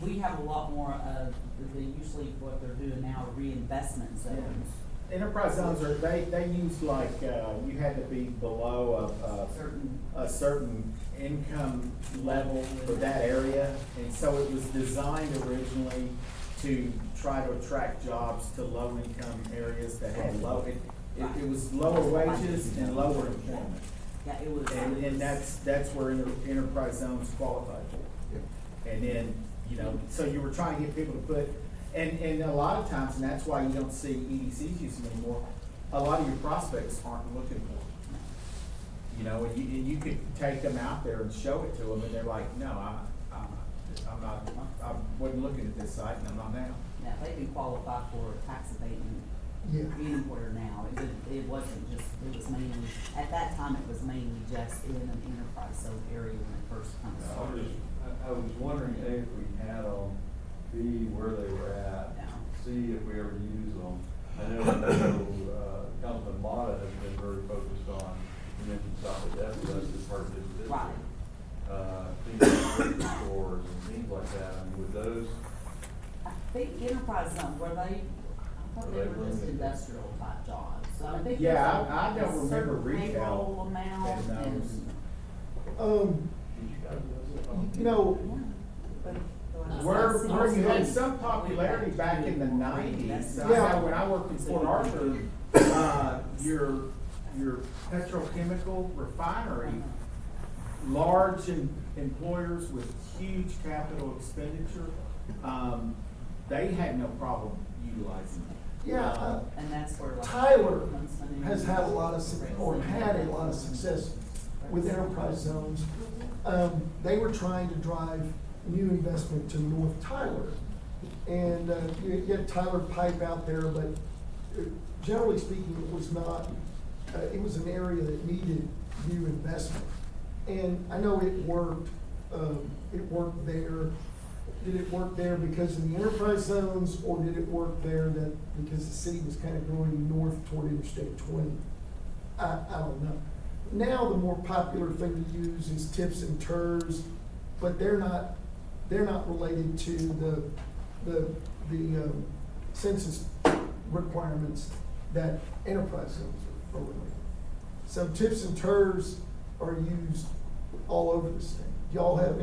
we have a lot more of, usually what they're doing now are reinvestment zones. Enterprise zones are, they use like, you had to be below a certain income level for that area. And so it was designed originally to try to attract jobs to low income areas that had low, it was lower wages and lower employment. Yeah, it was. And that's where enterprise zones qualify for. And then, you know, so you were trying to get people to put, and a lot of times, and that's why you don't see EDCs using them anymore, a lot of your prospects aren't looking for them. You know, and you could take them out there and show it to them, and they're like, no, I'm not, I wasn't looking at this site, and I'm not now. Yeah, they can qualify for tax abatement Yeah. anywhere now. It wasn't just, it was mainly, at that time, it was mainly just in an enterprise zone area when it first comes started. I was wondering, A, if we had them, B, where they were at, Yeah. C, if we ever use them. I know, Councilman Mata has been very focused on, you mentioned South Odessa, that's just part of his district. Right. Things like grocery stores and things like that, I mean, with those, I think enterprise zone, were they, I thought they were just industrial type jobs. So I think Yeah, there's I don't a remember certain retail payroll amount in and. those. did you guys visit? You know, Where you had some popularity back in the nineties. Yeah. When I worked in Port Arthur, your petrochemical refinery, large employers with huge capital expenditure, they had no problem utilizing it. yeah, And that's where like. Tyler Huntsman has had a lot of, or had a lot of success with enterprise zones. They were trying to drive new investment to North Tyler. And you had Tyler Pipe out there, but generally speaking, it was not, it was an area that needed new investment. And I know it worked there. Did it work there because of the enterprise zones, or did it work there that because the city was kind of growing north toward Interstate 20? I don't know. Now the more popular thing to use is TIFs and TERS, but they're not related to the census requirements that enterprise zones are related. So TIFs and TERS are used all over the state. Y'all have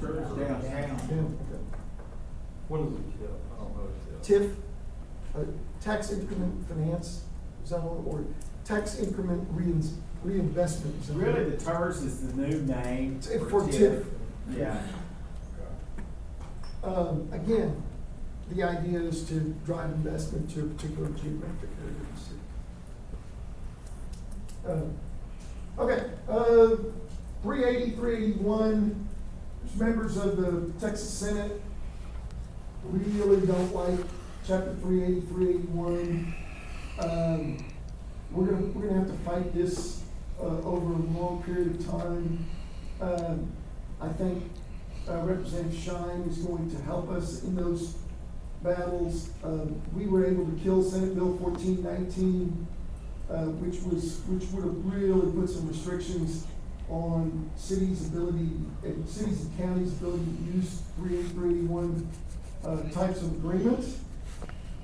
Church downtown. What is it, Jeff? I don't know. TIF, tax increment finance zone, or tax increment reinvestment zone. Really, the TERS is the new name For TIF. Yeah. Again, the idea is to drive investment to a particular geographic area of the city. Okay, 380, 381, members of the Texas Senate really don't like chapter 380, 381. We're gonna have to fight this over a long period of time. I think Representative Shine is going to help us in those battles. We were able to kill Senate Bill 1419, which would have really put some restrictions on cities' ability, cities and counties' ability to use 381 types of agreements.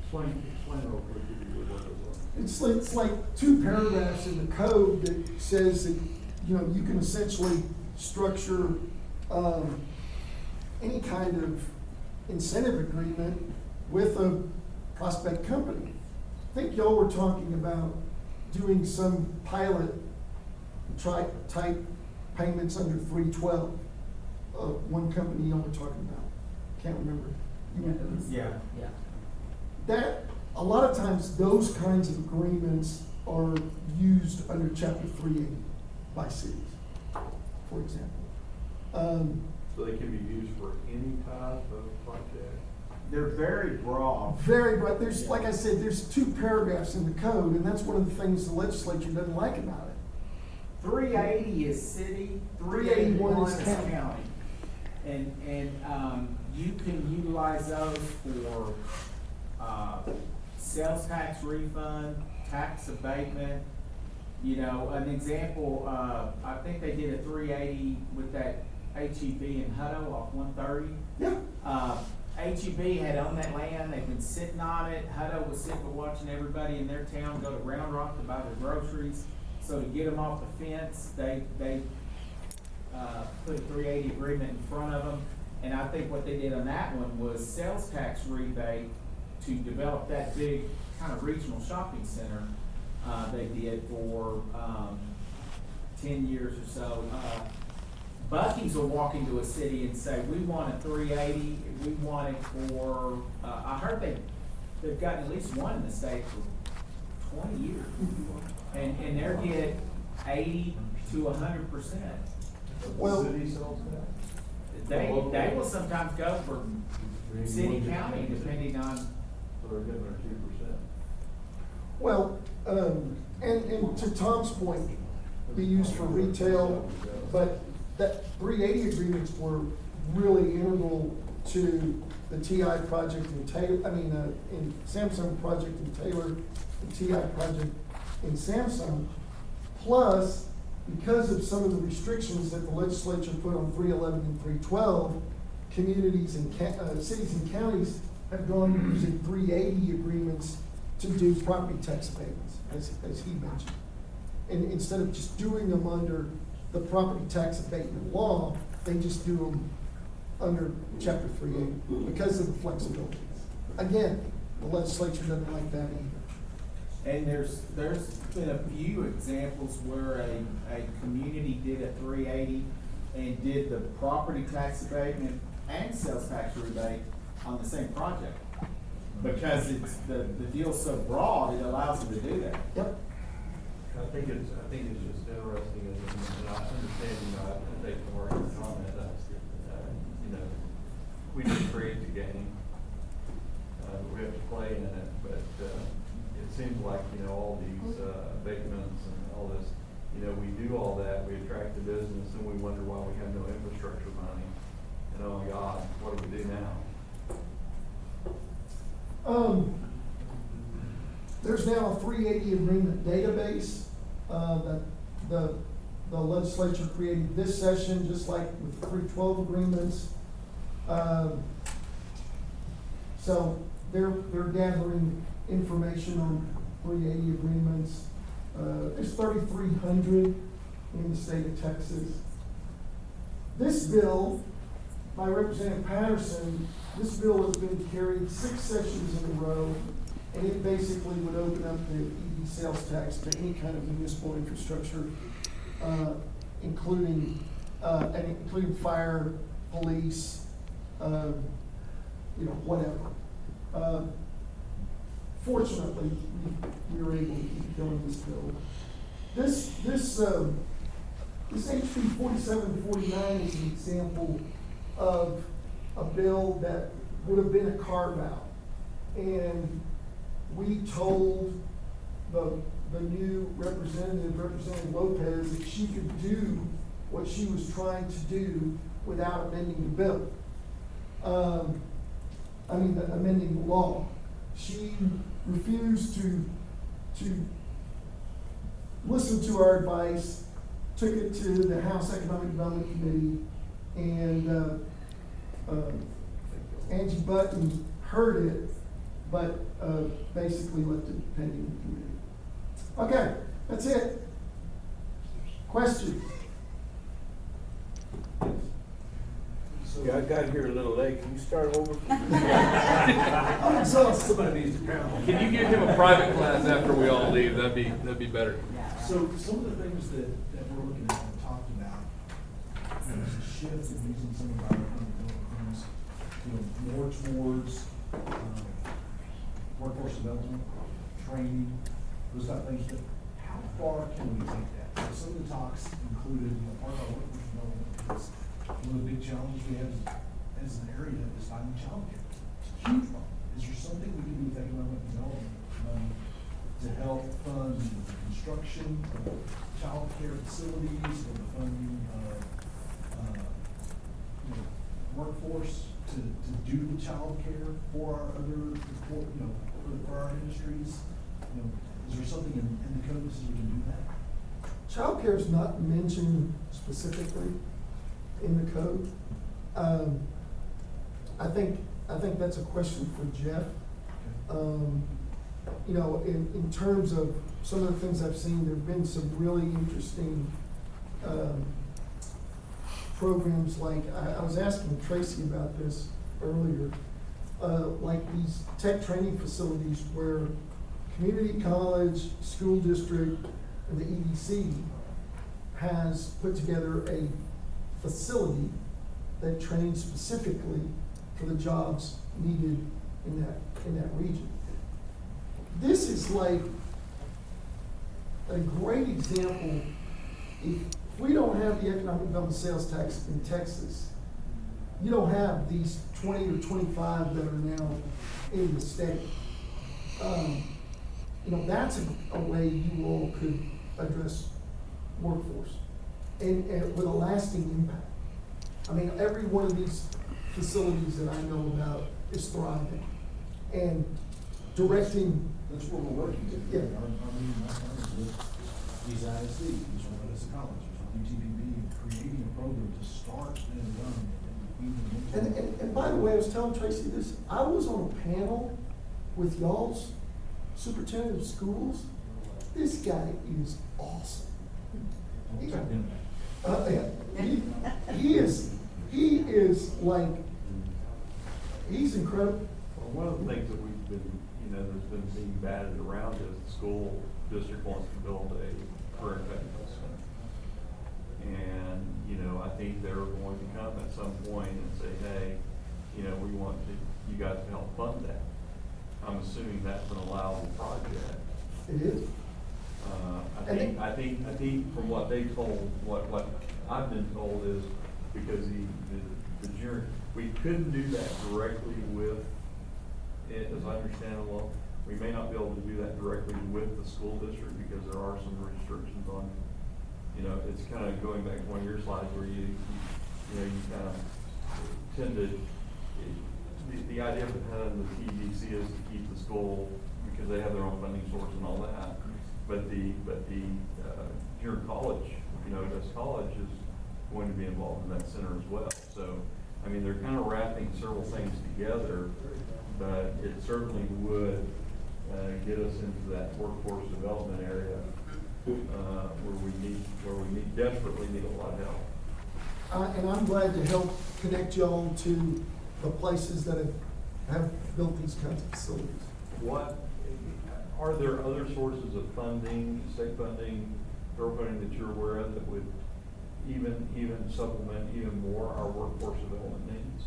Explain real quick if you would what those are. It's like 2 paragraphs in the code that says that, you know, you can essentially structure any kind of incentive agreement with a prospect company. I think y'all were talking about doing some pilot type payments under 312. One company y'all were talking about, can't remember. Yeah. Yeah. That, a lot of times, those kinds of agreements are used under Chapter 380 by cities, for example. So they can be used for any type of project? They're very broad. Very, but there's, like I said, there's 2 paragraphs in the code, and that's one of the things the legislature doesn't like about it. 380 is city, 381 381 is is county. county. And you can utilize those for, sales tax refund, tax abatement. You know, an example, I think they did a 380 with that HEB in Hutto off 130. Yeah. HEB had owned that land, they've been sitting on it. Hutto was sick of watching everybody in their town go to Round Rock to buy their groceries. So to get them off the fence, they put a 380 agreement in front of them. And I think what they did on that one was sales tax rebate to develop that big kind of regional shopping center. They did for 10 years or so. Buc-ee's will walk into a city and say, we want a 380, we want it for, I heard they've gotten at least one in the state for 20 years. And they're get 80 to 100%. Well, City sells that? They will sometimes go for city, county, depending on. So they're getting their 2%. well, and to Tom's point, be used for retail, but that 380 agreements were really integral to the TI project in Taylor, in Samsung project in Taylor, the TI project in Samsung. Plus, because of some of the restrictions that the legislature put on 311 and 312, communities and cities and counties have gone to using 380 agreements to do property tax payments, as he mentioned. And instead of just doing them under the property tax abatement law, they just do them under Chapter 380 because of the flexibility. Again, the legislature doesn't like that either. And there's been a few examples where a community did a 380 and did the property tax abatement and sales tax rebate on the same project. Because it's, the deal's so broad, it allows them to do that. Yep. I think it's just interesting, and I understand, I take more comment, we just create the game. We have to play in it, but, it seems like, all these, abatements and all this, we do all that, we attract the business, and we wonder why we have no infrastructure money. And oh my God, what do we do now? There's now a 380 agreement database that the legislature created this session, just like with 312 agreements. So they're gathering information on 380 agreements. There's 3,300 in the state of Texas. This bill, by Representative Patterson, this bill has been carried 6 sessions in a row, and it basically would open up the EV sales tax to any kind of municipal infrastructure, including fire, police, whatever. Fortunately, we were able to keep going this bill. This HB 4749 is an example of a bill that would have been a carve-out. And we told the new Representative Lopez, that she could do what she was trying to do without amending the bill. Amending the law. She refused to listen to our advice, took it to the House Economic Development Committee, and Angie Button heard it, but basically left it pending in committee. Okay, that's it. Questions? Yeah, I got here a little late. Can you start over? I'm exhausted. Somebody needs to drown. Can you give him a private class after we all leave? That'd be better. So some of the things that we're looking at and talked about, there's a shift in using some of our accountability funds, more towards, workforce development, training, those type of things. But how far can we take that? So some of the talks included, part of our workforce development is one of the big challenges we have as an area is finding childcare. It's a huge problem. Is there something we can do with economic development money to help fund the construction of childcare facilities or the funding of, workforce to do the childcare for our other, for our industries? Is there something in the code that says we can do that? Childcare is not mentioned specifically in the code. I think that's a question for Jeff. In terms of some of the things I've seen, there've been some really interesting programs. Like I was asking Tracy about this earlier, like these tech training facilities where community college, school district, and the EDC has put together a facility that trains specifically for the jobs needed in that region. This is like a great example. If we don't have the economic development sales tax in Texas, you don't have these 20 or 25 that are now in the state. That's a way you all could address workforce and with a lasting impact. Every one of these facilities that I know about is thriving and directing. That's where we're working. Yeah. Our meeting last night was with these ISD, these are Odessa colleges, with UTPB, creating a program to start and run. And by the way, I was telling Tracy this, I was on a panel with y'all's superintendent of schools. This guy is awesome. He is like, he's incredible. Well, one of the things that we've been, there's been being batted around is the school district wants to build a career effectiveness center. And, I think they're going to come at some point and say, hey, we want you guys to help fund that. I'm assuming that's an allowable project. It is. I think from what they told, what I've been told is because the jury, we couldn't do that directly with it, as I understand the law. We may not be able to do that directly with the school district because there are some restrictions on, it's kind of going back to one of your slides where you kind of tend to, the idea behind the TDC is to keep the school because they have their own funding source and all that. But the junior college, Odessa College is going to be involved in that center as well. So, they're kind of wrapping several things together, but it certainly would get us into that workforce development area where we desperately need a lot of help. And I'm glad to help connect y'all to the places that have built these kinds of facilities. What, are there other sources of funding, state funding, federal funding that you're aware of that would even supplement even more our workforce development needs?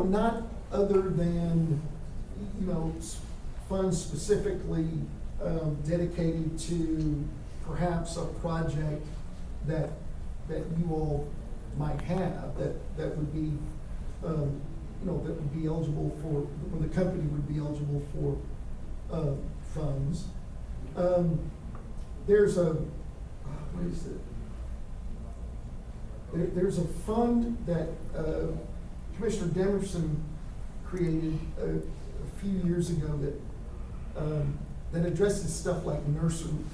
Not other than, funds specifically dedicated to perhaps a project that you all might have that would be, that would be eligible for, when the company would be eligible for funds. there's a, what is it? There's a fund that Commissioner Demerson created a few years ago that addresses stuff like nursing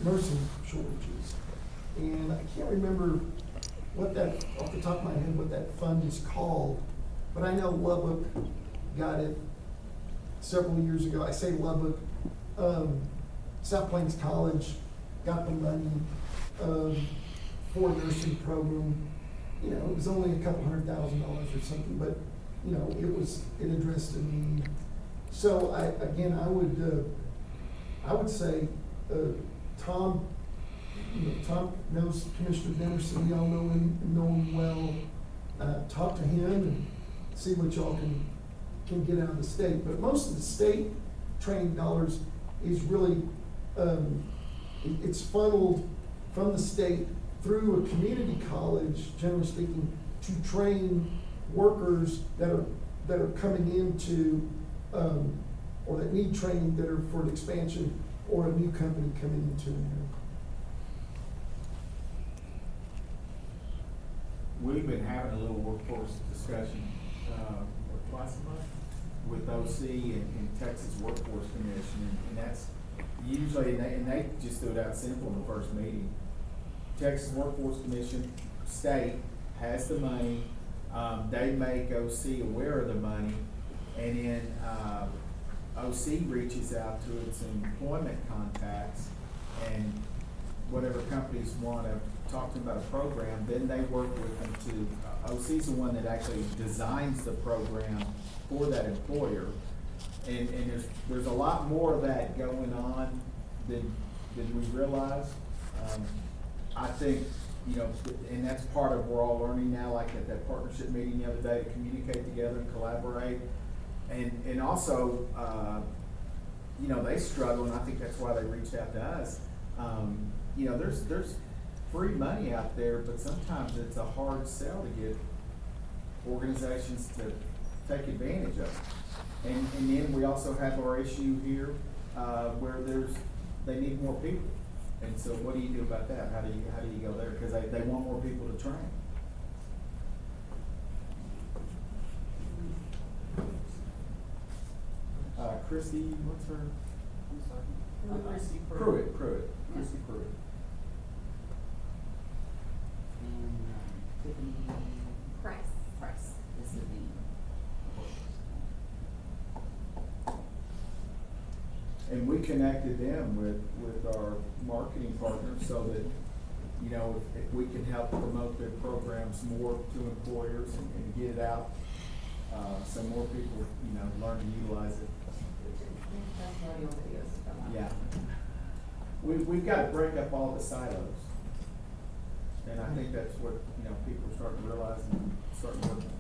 shortages. And I can't remember what that, off the top of my head, what that fund is called, but I know Lubbock got it several years ago. I say Lubbock, South Plains College got the money for a nursing program. You know, it was only a couple $100,000 or something, but, you know, it addressed a need. So I would say, Tom, you know, Tom knows Commissioner Demerson, we all know him well. Talk to him and see what y'all can get out of the state. But most of the state training dollars is really, it's funneled from the state through a community college, generally speaking, to train workers that are coming into, or that need training, that are for an expansion or a new company coming into an area. We've been having a little workforce discussion, twice a month with OC and Texas Workforce Commission, and that's usually, and they just threw it out simple in the first meeting. Texas Workforce Commission, state, has the money, they make OC aware of the money, and then, OC reaches out to its employment contacts, and whatever companies want to talk to them about a program, then they work with them to, OC's the one that actually designs the program for that employer. And there's a lot more of that going on than we realize. I think, you know, and that's part of, we're all learning now, like at that partnership meeting the other day, to communicate together and collaborate. And also, you know, they struggle, and I think that's why they reached out to us. You know, there's free money out there, but sometimes it's a hard sell to get organizations to take advantage of it. And then we also have our issue here, where they need more people. And so what do you do about that? How do you go there? Because they want more people to train. Christy, what's her? I'm sorry. Christy Pruitt. Christy Pruitt. Tiffany Price. is the name. And we connected them with our marketing partners so that, you know, if we can help promote their programs more to employers and get it out, so more people, you know, learn to utilize it. Yeah. We've got to break up all the silos. And I think that's what, you know, people are starting to realize and starting to work on.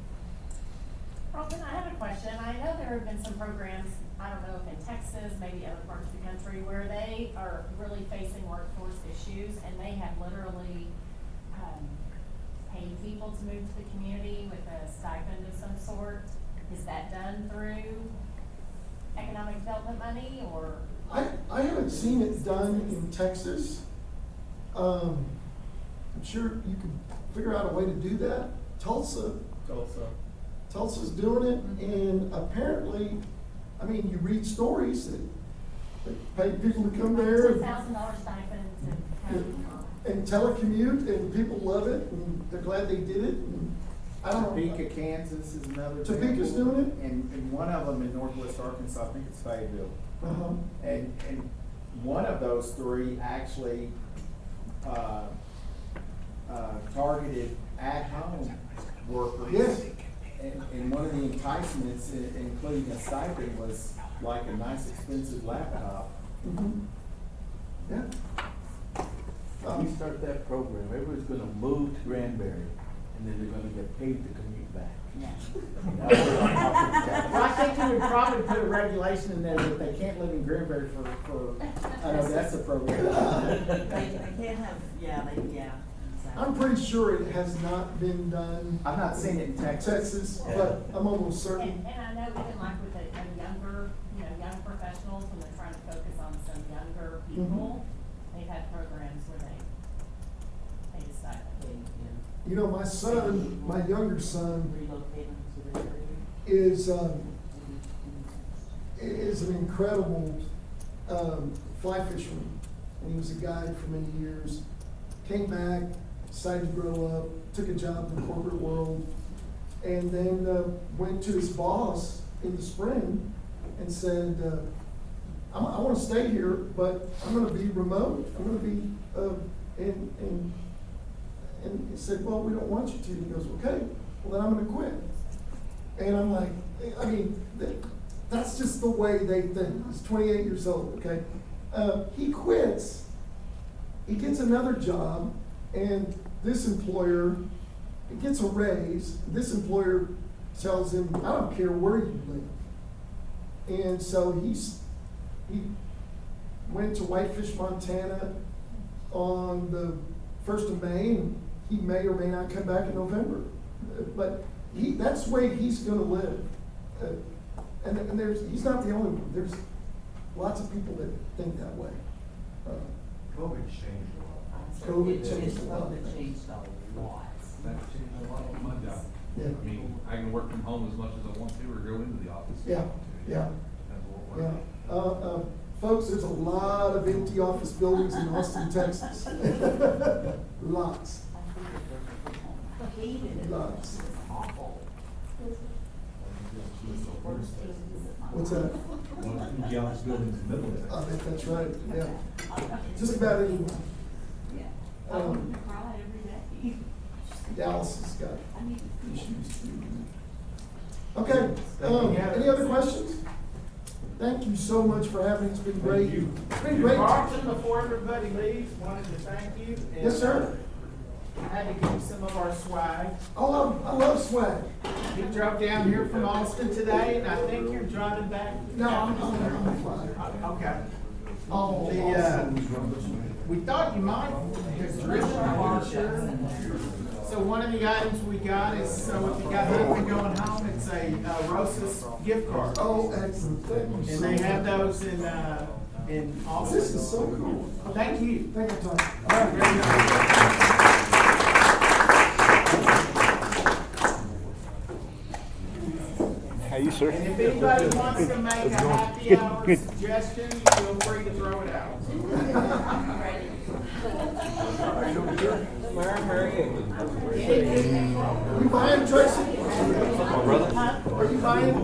Robin, I have a question. I know there have been some programs, I don't know if in Texas, maybe other parts of the country, where they are really facing workforce issues, and they have literally paid people to move to the community with a stipend of some sort. Is that done through economic development money, or? I haven't seen it done in Texas. I'm sure you could figure out a way to do that. Tulsa's doing it, and apparently, I mean, you read stories that pay people to come there. $2,000 stipend to come. And telecommute, and people love it, and they're glad they did it, and I don't know. Topeka, Kansas is another. Topeka's example. doing it? And one of them in Northwest Arkansas, I think it's Fayetteville. Uh-huh. And one of those three actually, targeted at-home workers. Yes. And one of the enticements, including a stipend, was like a nice expensive laptop. Mm-hmm. Yeah. When we start that program, everybody's gonna move to Granbury, and then they're gonna get paid to commute back. Well, I think you would probably put a regulation in there that they can't live in Granbury for an Odessa program. They can't have, exactly. I'm pretty sure it has not been done. I've not seen it in Texas. But I'm almost certain. And I know even like with a younger, young professionals, when they're trying to focus on some younger people, they've had programs where they a stipend. You know, my son, my younger son Relocating to the area. is an incredible, fly fisherman. And he was a guide for many years. Came back, decided to grow up, took a job in the corporate world, and then, went to his boss in the spring and said, I wanna stay here, but I'm gonna be remote, I'm gonna be, and he said, well, we don't want you to. He goes, okay, well then I'm gonna quit. And I'm like, I mean, that's just the way they think. He's 28 years old, okay? He quits, he gets another job, and this employer, he gets a raise. This employer tells him, I don't care where you live. And so he went to Whitefish, Montana on the 1st of May, and he may or may not come back in November. But that's the way he's gonna live. And he's not the only one. There's lots of people that think that way. COVID changed a lot. COVID changed a lot. COVID changed a lot. That changed a lot on my job. Yeah. I mean, I can work from home as much as I want to, or go into the office. if I Yeah, want to. yeah. Depends what Yeah, works. folks, there's a lot of empty office buildings in Austin, Texas. Lots. I hated it. Lots. It was awful. What's that? One of the empty office buildings in Middlesex. I think that's right, yeah. Just about anyone. Yeah. I Um, wanted to cry every day. Dallas has got I mean, issues too. Okay, any other questions? Thank you so much for having us. It's been great. Thank you. It's been great. Carlton, before everybody leaves, wanted to thank you. And, Yes, sir. Had to give you some of our swag. Oh, I love swag. He drove down here from Austin today, and I think you're driving back. No, I'm fine. Okay. Oh, We thought you might have driven our shirt. So one of the items we got is, so if you got nothing going home, it's a Rosas gift card. Oh, excellent. Thank you so And they much. have those in Austin. This is so cool. Thank you. Thank you, Tom. All right, very nice. How you, sir? And if anybody wants to make a happy hour suggestion, feel free to throw it out. Are you buying, Tracy? My brother? Are you buying?